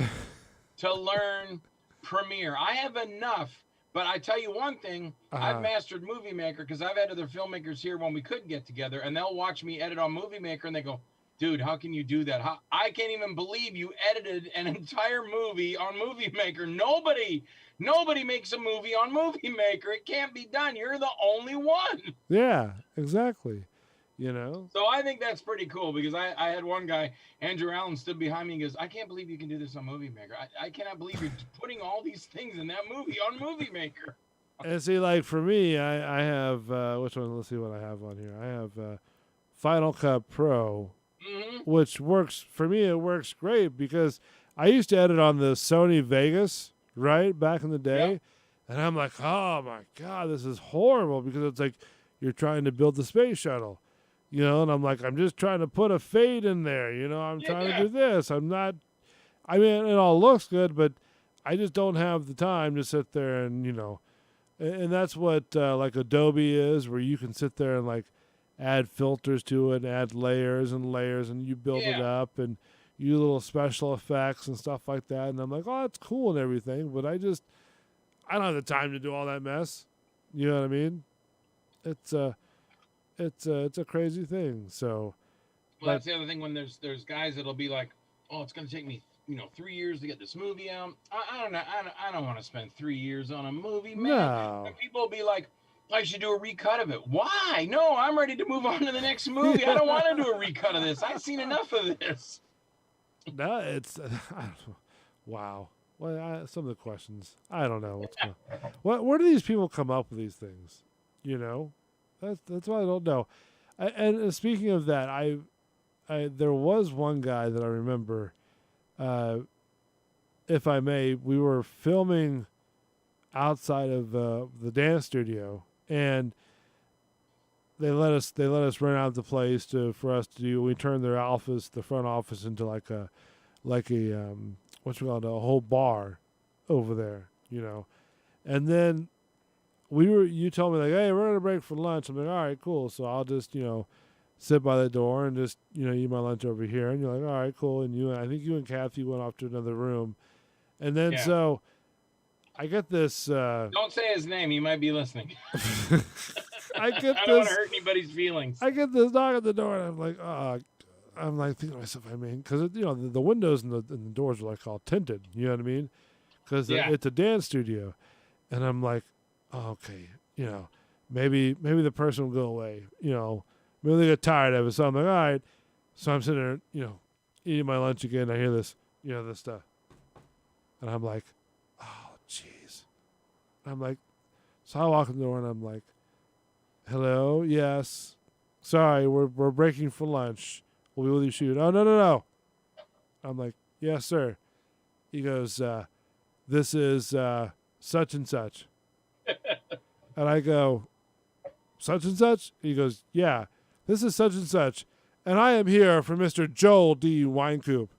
to learn Premiere. I have enough. But I tell you one thing, I've mastered Movie Maker because I've had other filmmakers here when we could get together, and they'll watch me edit on Movie Maker, and they go, dude, how can you do that? I can't even believe you edited an entire movie on Movie Maker. Nobody makes a movie on Movie Maker. It can't be done. You're the only one. Yeah, exactly. So I think that's pretty cool because I had one guy, Andrew Allen, stood behind me and goes, I can't believe you can do this on Movie Maker. I cannot believe you're putting all these things in that movie on Movie Maker. And see, like for me, I have, which one? Let's see what I have on here. I have Final Cut Pro, which works, for me, it works great because I used to edit on the Sony Vegas, right, back in the day. Yep. And I'm like, oh my God, this is horrible because it's like you're trying to build the space shuttle. And I'm like, I'm just trying to put a fade in there. I'm trying to do this. I mean, it all looks good, but I just don't have the time to sit there and, And that's what like Adobe is, where you can sit there and like add filters to it, and add layers and layers, and you build it Yeah. up, and you do little special effects and stuff like that. And I'm like, oh, that's cool and everything, but I don't have the time to do all that mess. You know what I mean? It's it's a crazy thing. So, Well, that's the other thing when there's guys that'll be like, oh, it's gonna take me 3 years to get this movie out. I don't know. I don't want to spend 3 years on a movie, man. no, And people will be like, I should do a recut of it. Why? No, I'm ready to move on to the next movie. I don't want to do a recut of this. I've seen enough of this. no, it's I don't know. Wow. Well, some of the questions, I don't know what's going. Where do these people come up with these things? You know, that's what I don't know. And speaking of that, I there was one guy that I remember. If I may, we were filming outside of the dance studio, and they let us rent out the place for us to do. We turned the front office into like a what you call it, a whole bar over there, and then you told me like, hey, we're gonna break for lunch. I'm like, all right, cool. So I'll just sit by the door and just eat my lunch over here. And you're like, all right, cool. And I think you and Kathy went off to another room, and then Yeah. so I get this. Don't say his name. He might be listening. I get I don't want this. to hurt anybody's feelings. I get this knock at the door, and I'm like, oh. I'm like thinking to myself, I mean, because the windows and the doors are like all tinted. You know what I mean? Because Yeah. it's a dance studio, and I'm like, oh, okay, maybe the person will go away. Maybe they get tired of it. So I'm like, all right. So I'm sitting there, eating my lunch again. I hear this, this stuff, and I'm like, oh, jeez. I'm like, so I walk in the door and I'm like, hello, yes, sorry, we're breaking for lunch. We'll be with you shoot. Oh, no. I'm like, yes, sir. He goes, this is such and such. And I go, such and such? He goes, yeah, this is such and such. And I am here for Mr. Joel D. Winecoop.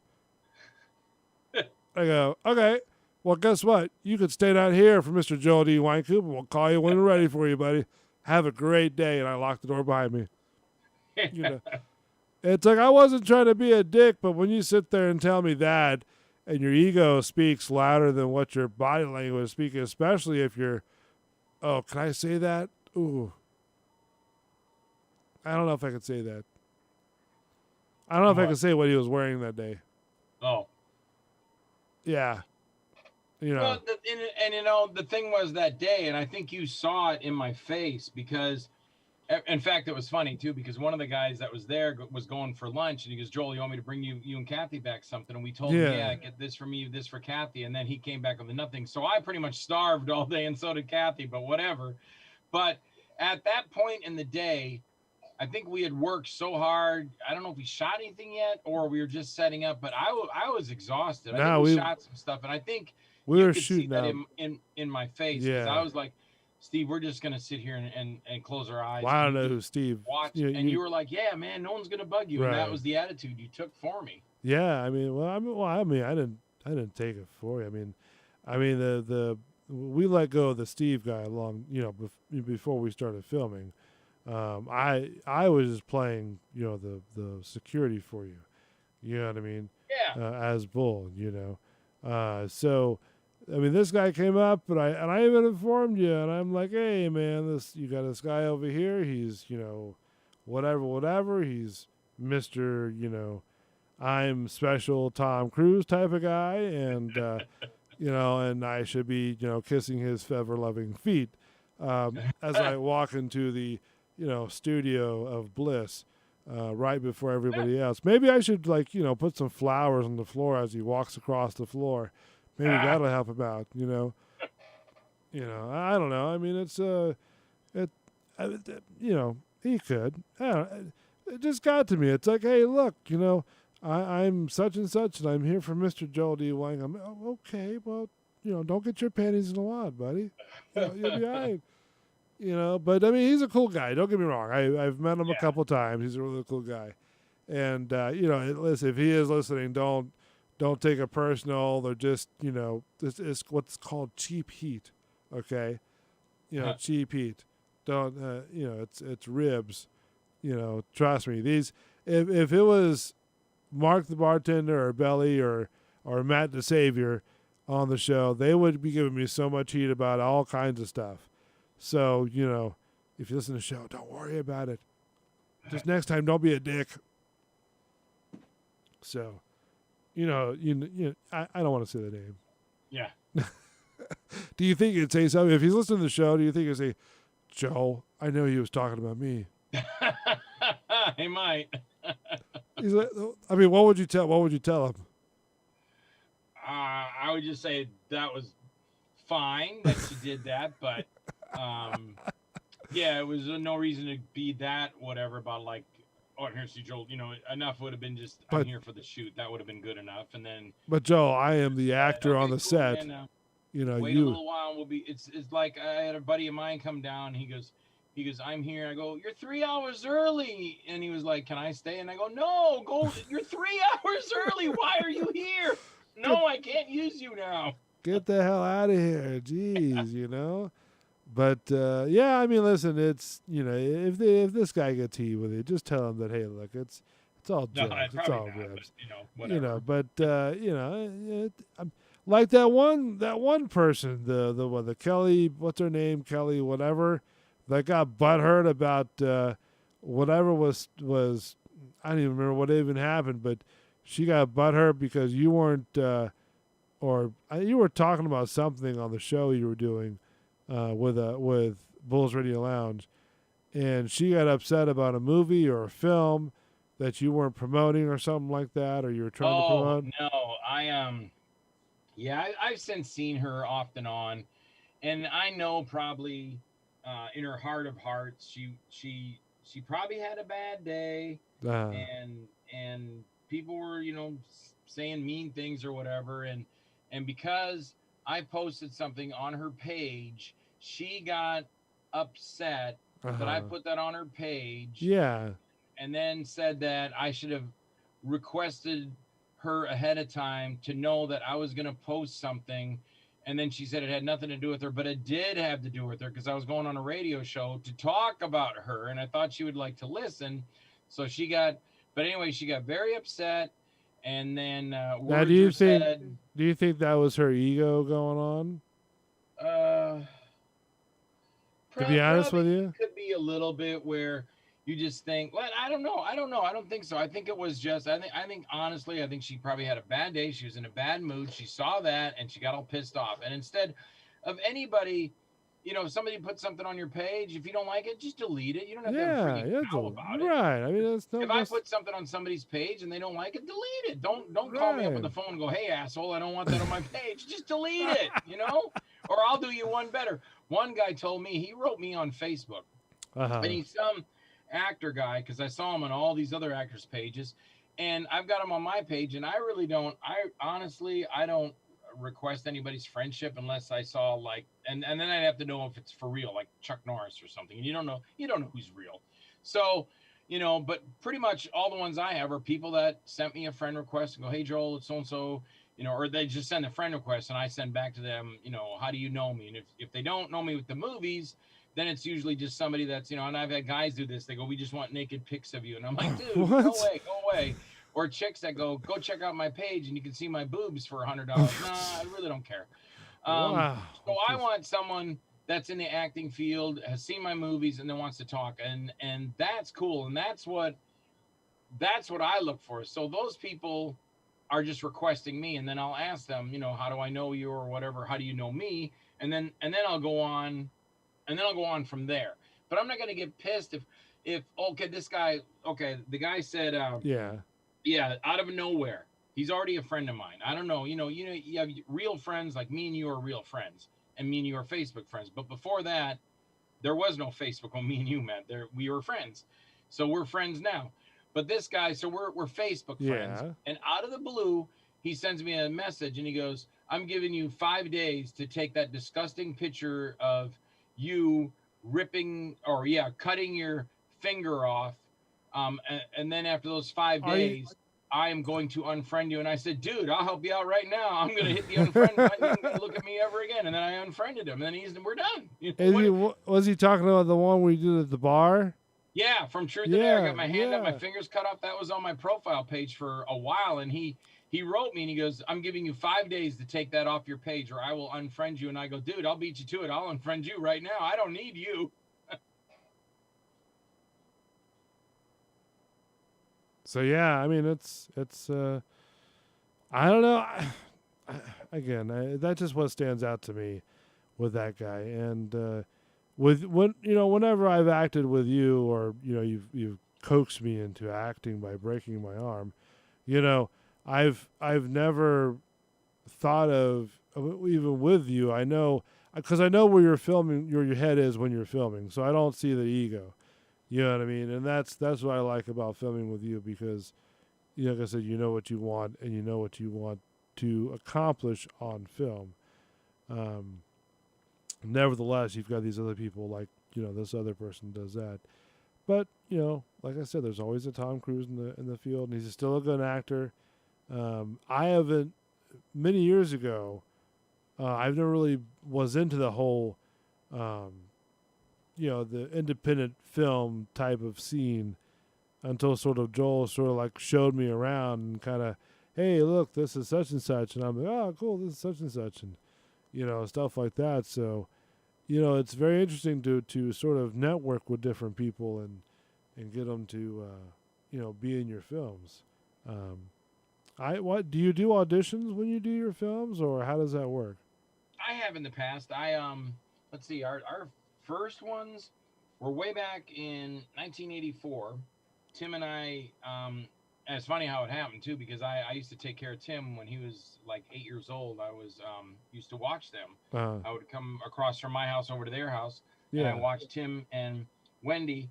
I go, okay. Well, guess what? You could stay down here for Mr. Joel D. Winecoop, and we'll call you when we're ready for you, buddy. Have a great day. And I locked the door behind me. It's like I wasn't trying to be a dick, but when you sit there and tell me that, and your ego speaks louder than what your body language is speaking, especially if you're, oh, can I say that? Ooh. I don't know if I could say that. I don't know if I could say what he was wearing that day. Oh. Yeah. Well, the thing was that day, and I think you saw it in my face because, in fact, it was funny too because one of the guys that was there was going for lunch, and he goes, "Joel, you want me to bring you and Kathy back something?" And we told him, "Yeah, get this for me, this for Kathy." And then he came back with nothing, so I pretty much starved all day, and so did Kathy. But whatever. But at that point in the day, I think we had worked so hard. I don't know if we shot anything yet, or we were just setting up. But I was exhausted. I think we shot some stuff, and I think we were could shooting see that out. in my face. Yeah. I was like, Steve, we're just gonna sit here and close our eyes. Well, I don't know who Steve. Watch, you were like, yeah, man, no one's gonna bug you, Right. and that was the attitude you took for me. Yeah, I mean, I didn't take it for you. I mean, we let go of the Steve guy before we started filming. I was just playing, the security for you. You know what I mean? Yeah. As Bull, so. I mean, this guy came up, and I even informed you, and I'm like, hey, man, you got this guy over here. He's, whatever. He's Mr., I'm special Tom Cruise type of guy, and, and I should be, kissing his ever-loving feet as I walk into the, studio of bliss right before everybody else. Maybe I should, put some flowers on the floor as he walks across the floor. Maybe that'll help him out, I don't know. I mean, he could. It just got to me. It's like, hey, look, I'm such and such, and I'm here for Mr. Joel D. Wang. I'm okay. Well, don't get your panties in a wad, buddy. You'll be all right. But I mean, he's a cool guy. Don't get me wrong. I've met him a couple times. He's a really cool guy, and listen, if he is listening, don't take it personal. They're just, this is what's called cheap heat, okay? cheap heat. Don't it's ribs. Trust me. These if it was Mark the Bartender or Belly or Matt the Savior on the show, they would be giving me so much heat about all kinds of stuff. So, if you listen to the show, don't worry about it. Just next time, don't be a dick. So, I don't want to say the name. Yeah. Do you think he'd say something? If he's listening to the show, do you think he'd say, Joe, I know he was talking about me? He might. He's like, I mean, what would you tell him? I would just say that was fine that she did that, but yeah, it was no reason to be that whatever about like, oh, here's Joel. Enough would have been just I'm here for the shoot. That would have been good enough. And then, but Joe, I am the actor on the cool, set. Man, wait a little while. We'll be. It's like I had a buddy of mine come down. He goes, I'm here. I go, you're 3 hours early. And he was like, can I stay? And I go, no, go. You're 3 hours early. Why are you here? No, I can't use you now. Get the hell out of here. Jeez, But, yeah, I mean, listen, it's, if this guy gets heat with you, just tell him that, hey, look, it's all jokes. It's all ribs. But, like that one person, the Kelly, what's her name? Kelly, whatever, that got butthurt about whatever was I don't even remember what even happened, but she got butthurt because you weren't you were talking about something on the show you were doing with Bulls Radio Lounge, and she got upset about a movie or a film that you weren't promoting or something like that, or you were trying to promote. No, I've since seen her off and on, and I know probably in her heart of hearts she probably had a bad day, and people were saying mean things or whatever, and because I posted something on her page, she got upset that I put that on her page. Yeah. And then said that I should have requested her ahead of time to know that I was going to post something. And then she said it had nothing to do with her, but it did have to do with her because I was going on a radio show to talk about her, and I thought she would like to listen. So she got very upset. And then do you think that was her ego going on? To be honest with you, could be a little bit where you just think, well, I don't know. I don't think so. I think it was just, I think honestly, I think she probably had a bad day. She was in a bad mood. She saw that and she got all pissed off. And instead of anybody, if somebody puts something on your page, if you don't like it, just delete it. You don't have to freaking out about it. Right. I mean, if I put something on somebody's page and they don't like it, delete it. Don't call me up on the phone and go, hey, asshole, I don't want that on my page. Just delete it, Or I'll do you one better. One guy told me, he wrote me on Facebook. And he's some actor guy, because I saw him on all these other actors' pages. And I've got him on my page, and I really don't. I don't request anybody's friendship unless I saw and then I'd have to know if it's for real, like Chuck Norris or something. And you don't know who's real. So, but pretty much all the ones I have are people that sent me a friend request and go, hey Joel, it's so-and-so, or they just send a friend request and I send back to them, how do you know me? And if they don't know me with the movies, then it's usually just somebody that's, and I've had guys do this. They go, we just want naked pics of you. And I'm like, dude, go away. Or chicks that go check out my page and you can see my boobs for $100. Nah, I really don't care. Wow. So I want someone that's in the acting field, has seen my movies, and then wants to talk. And that's cool. And that's what I look for. So those people are just requesting me. And then I'll ask them, how do I know you or whatever? How do you know me? And then I'll go on. And then I'll go on from there. But I'm not going to get pissed if the guy said, yeah, out of nowhere. He's already a friend of mine. I don't know. You have real friends like me and you are real friends, and me and you are Facebook friends. But before that, there was no Facebook when me and you met. We were friends. So we're friends now. But this guy, so we're Facebook friends. And out of the blue, he sends me a message and he goes, I'm giving you 5 days to take that disgusting picture of you cutting your finger off. And then after those 5 days, I am going to unfriend you. And I said, dude, I'll help you out right now. I'm going to hit the unfriend button. You're going to look at me ever again. And then I unfriended him. And then we're done. Was he talking about the one we did at the bar? Yeah, from Truth and Air. I got my hand up, my fingers cut off. That was on my profile page for a while. And he wrote me and he goes, I'm giving you 5 days to take that off your page or I will unfriend you. And I go, dude, I'll beat you to it. I'll unfriend you right now. I don't need you. So yeah, I mean it's I don't know. Again, that's just what stands out to me with that guy. And whenever I've acted with you, or you've coaxed me into acting by breaking my arm, I've never thought of even with you. I know because I know where you're filming, your head is when you're filming, so I don't see the ego. You know what I mean? And that's what I like about filming with you because, like I said, you know what you want and you know what you want to accomplish on film. Nevertheless, you've got these other people like, this other person does that. But, like I said, there's always a Tom Cruise in the field, and he's still a good actor. I haven't, many years ago, I've never really was into the whole, the independent film type of scene until sort of Joel sort of like showed me around and kind of, hey, look, this is such and such. And I'm like, oh, cool, this is such and such. And, stuff like that. So, it's very interesting to sort of network with different people and get them to, be in your films. Do you do auditions when you do your films, or how does that work? I have in the past. Let's see, our first ones were way back in 1984. Tim and I, and it's funny how it happened too, because I used to take care of Tim when he was like 8 years old. I was used to watch them. I would come across from my house over to their house, and I watched Tim and Wendy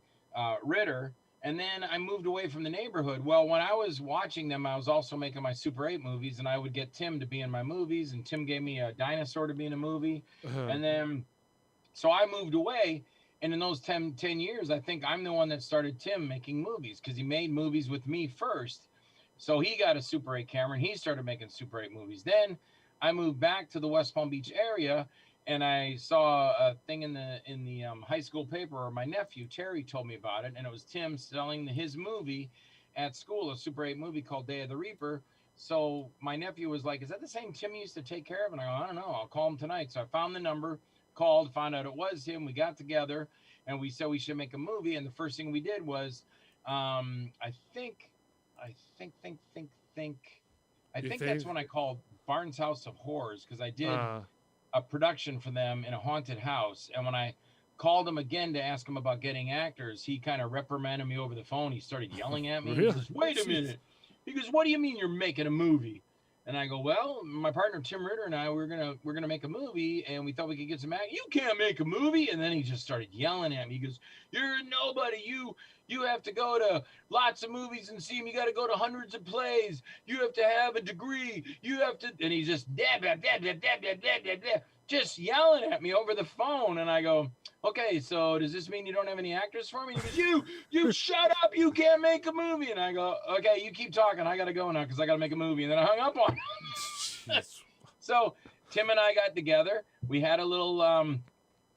Ritter. And then I moved away from the neighborhood. Well, when I was watching them, I was also making my Super 8 movies, and I would get Tim to be in my movies, and Tim gave me a dinosaur to be in a movie. And then, so I moved away, and in those 10 years, I think I'm the one that started Tim making movies, because he made movies with me first. So he got a Super 8 camera, and he started making Super 8 movies. Then I moved back to the West Palm Beach area, and I saw a thing in the high school paper, or my nephew Terry told me about it, and it was Tim selling his movie at school, a Super 8 movie called Day of the Reaper. So my nephew was like, "Is that the same Tim you used to take care of?" And I go, "I don't know. I'll call him tonight." So I found the number, called, found out it was him. We got together, and we said we should make a movie. And the first thing we did was, I think that's when I called Barnes House of Horrors, because I did a production for them in a haunted house. And when I called him again to ask him about getting actors, he kind of reprimanded me over the phone. He started yelling at me. Really? He goes, "Wait a minute." He goes, "What do you mean you're making a movie?" And I go, "Well, my partner Tim Ritter and I, we're gonna make a movie, and we thought we could get some actors." "You can't make a movie." And then he just started yelling at me. He goes, "You're nobody. You have to go to lots of movies and see them. You got to go to hundreds of plays. You have to have a degree. You have to," and he's just just yelling at me over the phone. And I go, "Okay, so does this mean you don't have any actors for me?" He goes, you shut up. You can't make a movie." And I go, "Okay, you keep talking. I got to go now because I got to make a movie." And then I hung up on him. So Tim and I got together. We had a little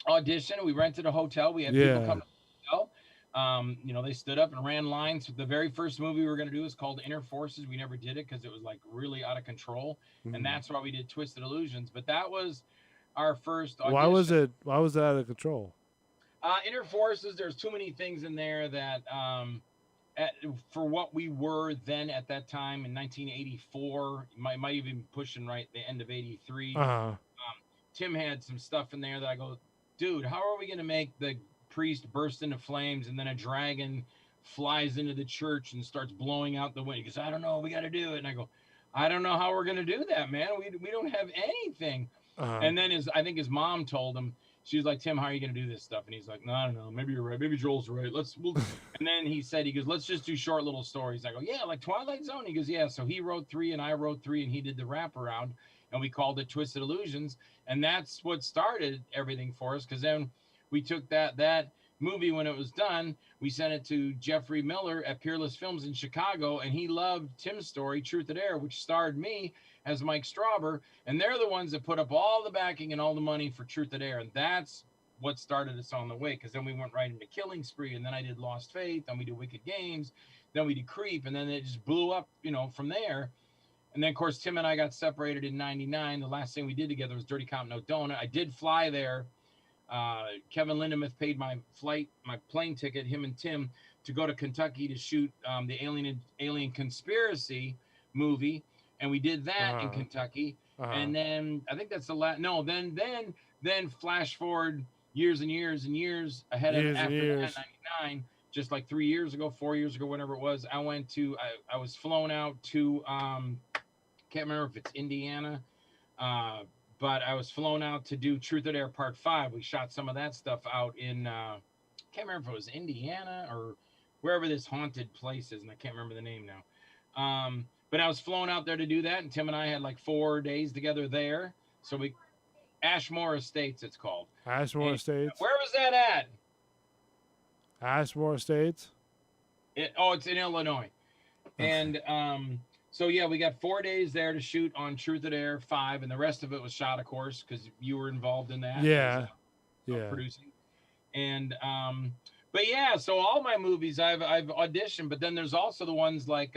audition. We rented a hotel. We had people come to the hotel. They stood up and ran lines. The very first movie we were going to do is called Inner Forces. We never did it because it was like really out of control. And that's why we did Twisted Illusions. But that was our first audition. Why was that out of control? Inner Forces, there's too many things in there that for what we were then at that time in 1984, might even pushing right the end of 83. Tim had some stuff in there that I go, "Dude, how are we going to make the priest burst into flames and then a dragon flies into the church and starts blowing out the window?" He goes, "I don't know, we got to do it." And I go, "I don't know how we're going to do that, man. We don't have anything." And then I think his mom told him, she was like, "Tim, how are you going to do this stuff?" And he's like, "No, I don't know. Maybe you're right. Maybe Joel's right. And then he goes, "Let's just do short little stories." I go, "Yeah, like Twilight Zone." He goes, "Yeah." So he wrote 3 and I wrote 3, and he did the wraparound, and we called it Twisted Illusions. And that's what started everything for us. Cause then we took that movie when it was done. We sent it to Jeffrey Miller at Peerless Films in Chicago, and he loved Tim's story, Truth or Dare, which starred me as Mike Strauber. And they're the ones that put up all the backing and all the money for Truth or Dare. And that's what started us on the way, because then we went right into Killing Spree, and then I did Lost Faith, then we did Wicked Games, then we did Creep, and then it just blew up, from there. And then, of course, Tim and I got separated in 99. The last thing we did together was Dirty Cop No Donut. I did fly there. Kevin Lindemuth paid my plane ticket, him and Tim, to go to Kentucky to shoot the Alien Conspiracy movie. And we did that in Kentucky. And then I think that's the last. No, then flash forward years and years and years ahead of after that, 99, just like 4 years ago, whatever it was. I was flown out to can't remember if it's Indiana, but I was flown out to do Truth or Dare Part 5. We shot some of that stuff out in can't remember if it was Indiana or wherever this haunted place is, and I can't remember the name now. But I was flown out there to do that, and Tim and I had like 4 days together there. So Ashmore Estates, it's called. Ashmore Estates. Where was that at? Ashmore Estates. It's in Illinois. And so yeah, we got 4 days there to shoot on Truth or Dare 5, and the rest of it was shot, of course, because you were involved in that. Yeah. Producing. And but yeah, so all my movies I've auditioned, but then there's also the ones like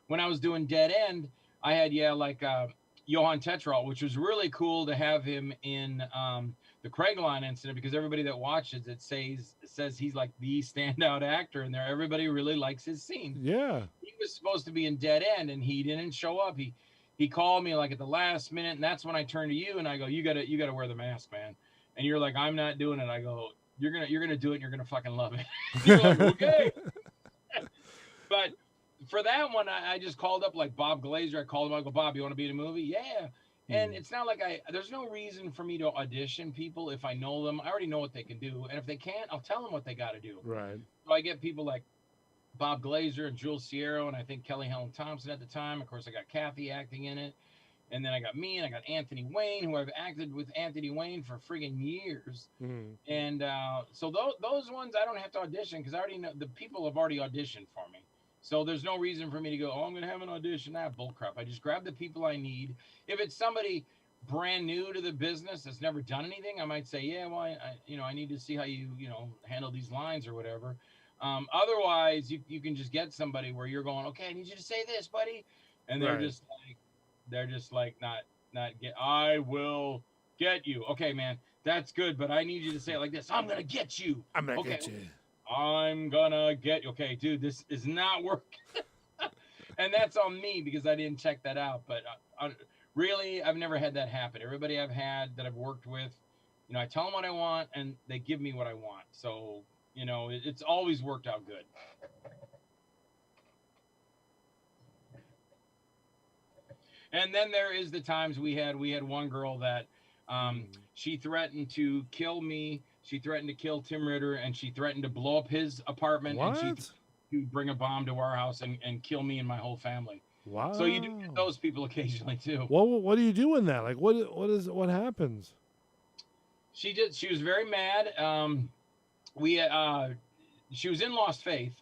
when I was doing Dead End, I had Johann Tetral, which was really cool to have him in the Craigline incident, because everybody that watches it says he's like the standout actor in there. Everybody really likes his scene. Yeah. He was supposed to be in Dead End, and he didn't show up. He called me like at the last minute, and that's when I turned to you and I go, you gotta wear the mask, man. And you're like, I'm not doing it. I go, you're gonna do it, and you're gonna fucking love it. You're like, okay. But for that one, I just called up like Bob Glazer. I called him. I go, Bob, you want to be in a movie? Yeah. And it's not like there's no reason for me to audition people if I know them. I already know what they can do. And if they can't, I'll tell them what they got to do. Right. So I get people like Bob Glazer and Jules Sierra, and I think Kelly Helen Thompson at the time. Of course, I got Kathy acting in it. And then I got me, and I got Anthony Wayne, who I've acted with Anthony Wayne for friggin' years. And so those ones I don't have to audition, because I already know the people have already auditioned for me. So there's no reason for me to go, I'm going to have an audition. Bullcrap. I just grab the people I need. If it's somebody brand new to the business that's never done anything, I might say, yeah, well, I need to see how you handle these lines or whatever. Otherwise, you can just get somebody where you're going, okay, I need you to say this, buddy. And they're just like, not get, I will get you. Okay, man, that's good, but I need you to say it like this. I'm going to get you. I'm going to get you. I'm gonna get you. Okay, dude, this is not working. And that's on me because I didn't check that out. But really, I've never had that happen. Everybody I've had that I've worked with, I tell them what I want and they give me what I want. So, it's always worked out good. And then there is the times we had one girl that she threatened to kill me. She threatened to kill Tim Ritter, and she threatened to blow up his apartment. What? And to bring a bomb to our house and kill me and my whole family. Wow. So you do get those people occasionally too. What do you do in that? Like, what happens? She was very mad. She was in Lost Faith,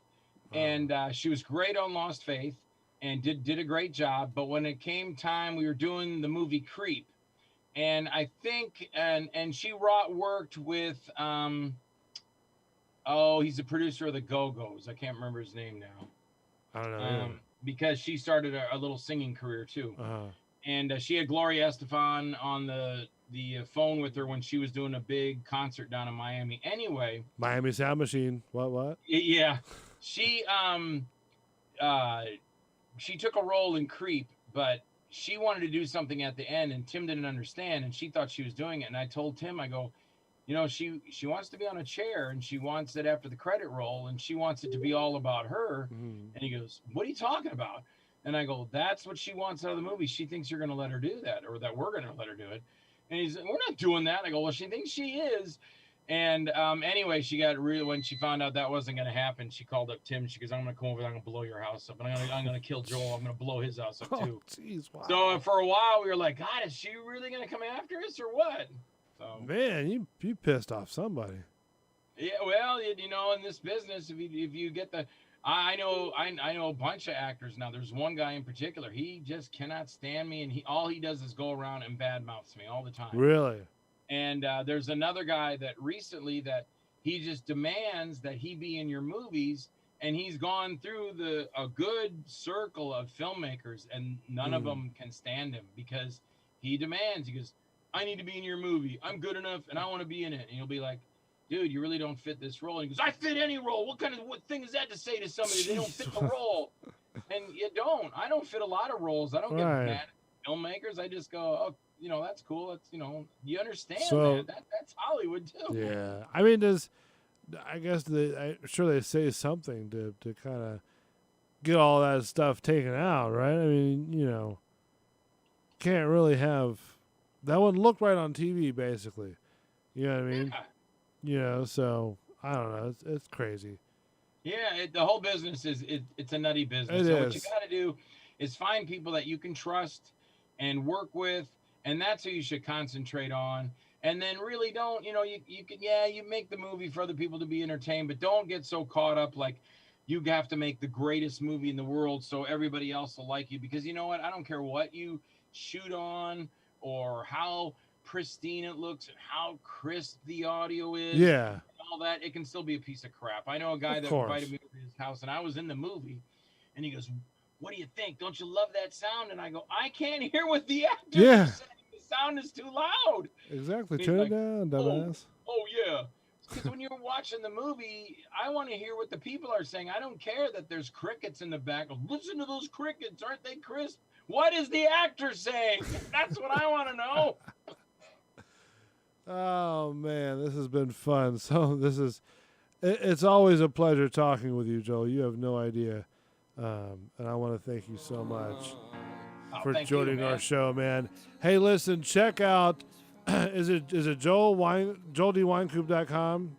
and she was great on Lost Faith, and did a great job. But when it came time, we were doing the movie Creep. And I think, and she worked with, he's the producer of the Go-Go's. I can't remember his name now. I don't know. Because she started a little singing career too. And she had Gloria Estefan on the phone with her when she was doing a big concert down in Miami. Anyway. Miami Sound Machine. What? Yeah. She took a role in Creep, but she wanted to do something at the end, and Tim didn't understand, and she thought she was doing it. And I told Tim, I go, she wants to be on a chair, and she wants it after the credit roll, and she wants it to be all about her. And he goes, what are you talking about? And I go, that's what she wants out of the movie. She thinks you're going to let her do that, or that we're going to let her do it. And he's like, we're not doing that. I go, well, she thinks she is. And anyway, she got really, when she found out that wasn't going to happen, she called up Tim. She goes, I'm going to come over there. I'm going to blow your house up. And I'm going to kill Joel. I'm going to blow his house up too. Oh, jeez, wow. So for a while, we were like, God, is she really going to come after us or what? So man, you pissed off somebody. Yeah, well, you know, in this business, if you get the, I know a bunch of actors now. There's one guy in particular. He just cannot stand me, and all he does is go around and badmouths me all the time. Really? And there's another guy that recently that he just demands that he be in your movies, and he's gone through a good circle of filmmakers, and none of them can stand him because he demands. He goes, "I need to be in your movie. I'm good enough, and I want to be in it." And you'll be like, "Dude, you really don't fit this role." And he goes, "I fit any role. What thing is that to say to somebody? They don't fit the role." And you don't. I don't fit a lot of roles. I don't get mad at filmmakers. I just go, "Oh, you know, that's cool. That's, you know, you understand that's Hollywood too." Yeah. I mean, I guess I'm sure they say something to kind of get all that stuff taken out, right? I mean, you know, can't really have that wouldn't look right on TV, basically. You know what I mean? Yeah. You know, so I don't know. It's crazy. Yeah, the whole business it's a nutty business. What you got to do is find people that you can trust and work with, and that's who you should concentrate on. And then really don't, you know, you can, you make the movie for other people to be entertained, but don't get so caught up like you have to make the greatest movie in the world so everybody else will like you. Because you know what? I don't care what you shoot on or how pristine it looks and how crisp the audio is. Yeah. All that, it can still be a piece of crap. I know a guy that invited me to his house, and I was in the movie, and he goes, "What do you think? Don't you love that sound?" And I go, "I can't hear what the actors are saying. The sound is too loud." Exactly. Turn it down, dumbass. Oh yeah. Because when you're watching the movie, I want to hear what the people are saying. I don't care that there's crickets in the back. Listen to those crickets. Aren't they crisp? What is the actor saying? That's what I want to know. Oh man, this has been fun. So it's always a pleasure talking with you, Joel. You have no idea, and I want to thank you so much for joining our show, man. Hey, listen, check out is it JoelDWinecoop.com?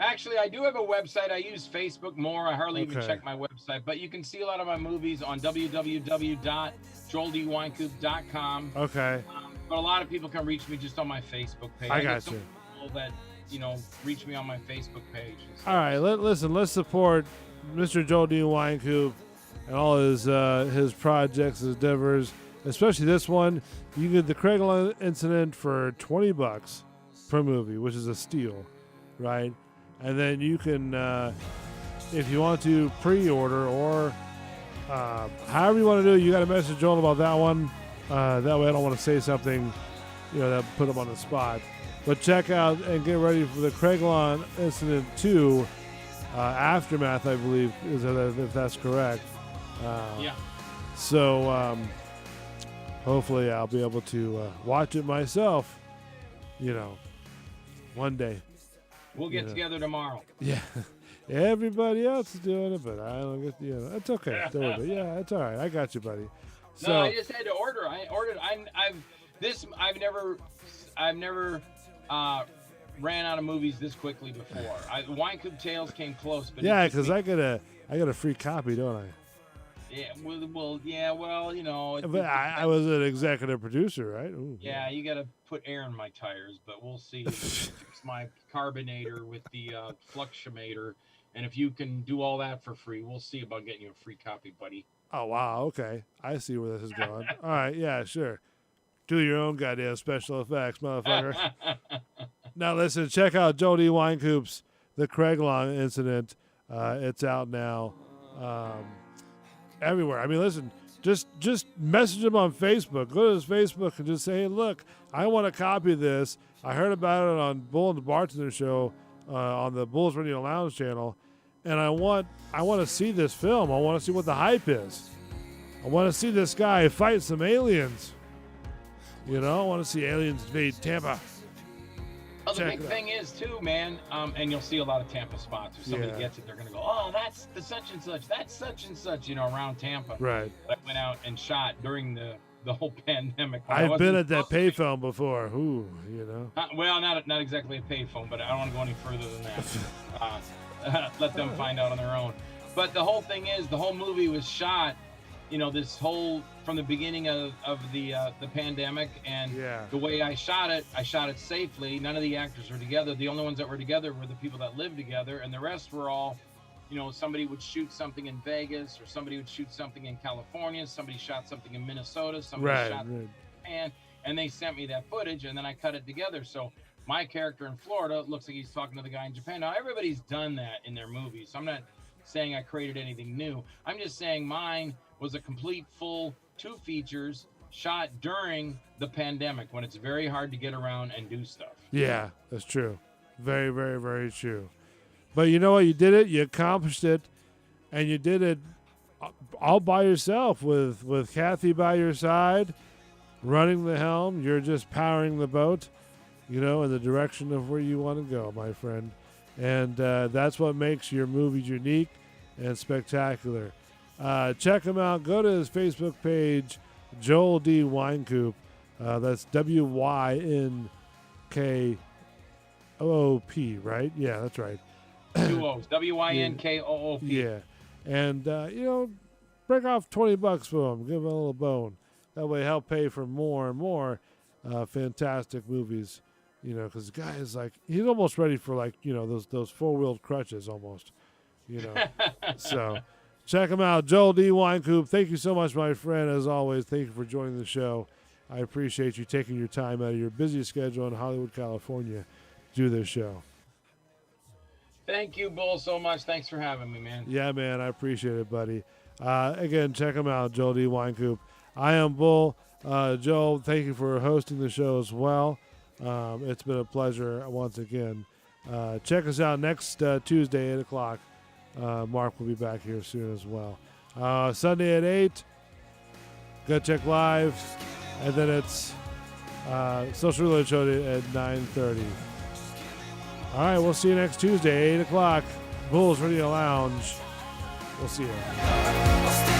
Actually, I do have a website. I use Facebook more. I hardly even check my website, but you can see a lot of my movies on www.joeldwinecoop.com. Okay. But a lot of people can reach me just on my Facebook page. I got you. People that, you know, reach me on my Facebook page. All right, let's support Mr. Joel D. Winecoop and all his projects, his endeavors, especially this one. You get the Craiglang Incident for $20 per movie, which is a steal, right? And then you can, if you want to pre-order or however you want to do it, you got to message Joel about that one. That way I don't want to say something, you know, that put him on the spot. But check out and get ready for the Craiglang Incident 2 Aftermath, I believe, if that's correct. Yeah. So hopefully I'll be able to watch it myself, you know, one day. We'll get together tomorrow. Yeah. Everybody else is doing it, but I don't get, you know, it's okay. Yeah, it's all right. I got you, buddy. So, no, I just had to order. I ordered. I've never ran out of movies this quickly before. Winecoop Tales came close, but yeah, because I got a free copy, don't I? Yeah, well, you know. But I was an executive producer, right? Ooh, yeah, you got to put air in my tires, but we'll see. Fix my carbonator with the fluxiomator, and if you can do all that for free, we'll see about getting you a free copy, buddy. Oh, wow. Okay. I see where this is going. All right. Yeah, sure. Do your own goddamn special effects, motherfucker. Now, listen, check out Joel D. Winecoop's The Craiglang Incident. It's out now everywhere. I mean, listen, just message him on Facebook. Go to his Facebook and just say, hey, look, I want a copy of this. I heard about it on Bull and the Bartender show on the Bulls Radio Lounge channel. And I want to see this film. I want to see what the hype is. I want to see this guy fight some aliens. You know, I want to see aliens invade Tampa. Well, the big thing is, too, man, and you'll see a lot of Tampa spots. If somebody gets it, they're going to go, oh, that's the such and such. That's such and such, you know, around Tampa. Right. That went out and shot during the whole pandemic. I've been at that payphone before. Ooh, you know. Well, not exactly a payphone, but I don't want to go any further than that. Let them find out on their own. But the whole thing is, the whole movie was shot this whole from the beginning of the pandemic, and Yeah. the way I shot it safely. None of the actors were together. The only ones that were together were the people that lived together, and the rest were all, somebody would shoot something in Vegas, or somebody would shoot something in California, somebody shot something in Minnesota, somebody Right. shot in Japan, and they sent me that footage, and then I cut it together. So my character in Florida looks like he's talking to the guy in Japan. Now everybody's done that in their movies, so I'm not saying I created anything new. I'm just saying mine was a complete full 2 features shot during the pandemic, when it's very hard to get around and do stuff. Yeah, that's true. Very, very, very true. But you know what? You did it. You accomplished it, and you did it all by yourself with Kathy by your side, running the helm. You're just powering the boat, in the direction of where you want to go, my friend. And that's what makes your movies unique and spectacular. Check him out. Go to his Facebook page, Joel D. Winecoop. That's WYNKOOP, right? Yeah, that's right. 2 O's. WYNKOOP. Yeah. And, break off $20 for him. Give him a little bone. That way help pay for more and more fantastic movies. Because the guy is he's almost ready for those 4-wheeled crutches almost. So check him out, Joel D. Winecoop. Thank you so much, my friend. As always, thank you for joining the show. I appreciate you taking your time out of your busy schedule in Hollywood, California to do this show. Thank you, Bull, so much. Thanks for having me, man. Yeah, man, I appreciate it, buddy. Again, check him out, Joel D. Winecoop. I am Bull. Joel, thank you for hosting the show as well. It's been a pleasure once again. Check us out next Tuesday, 8 o'clock. Mark will be back here soon as well. Sunday at 8, Gut Check Live. And then it's Social Reload Show at 9:30. All right, we'll see you next Tuesday, 8 o'clock. Bulls Radio Lounge. We'll see you.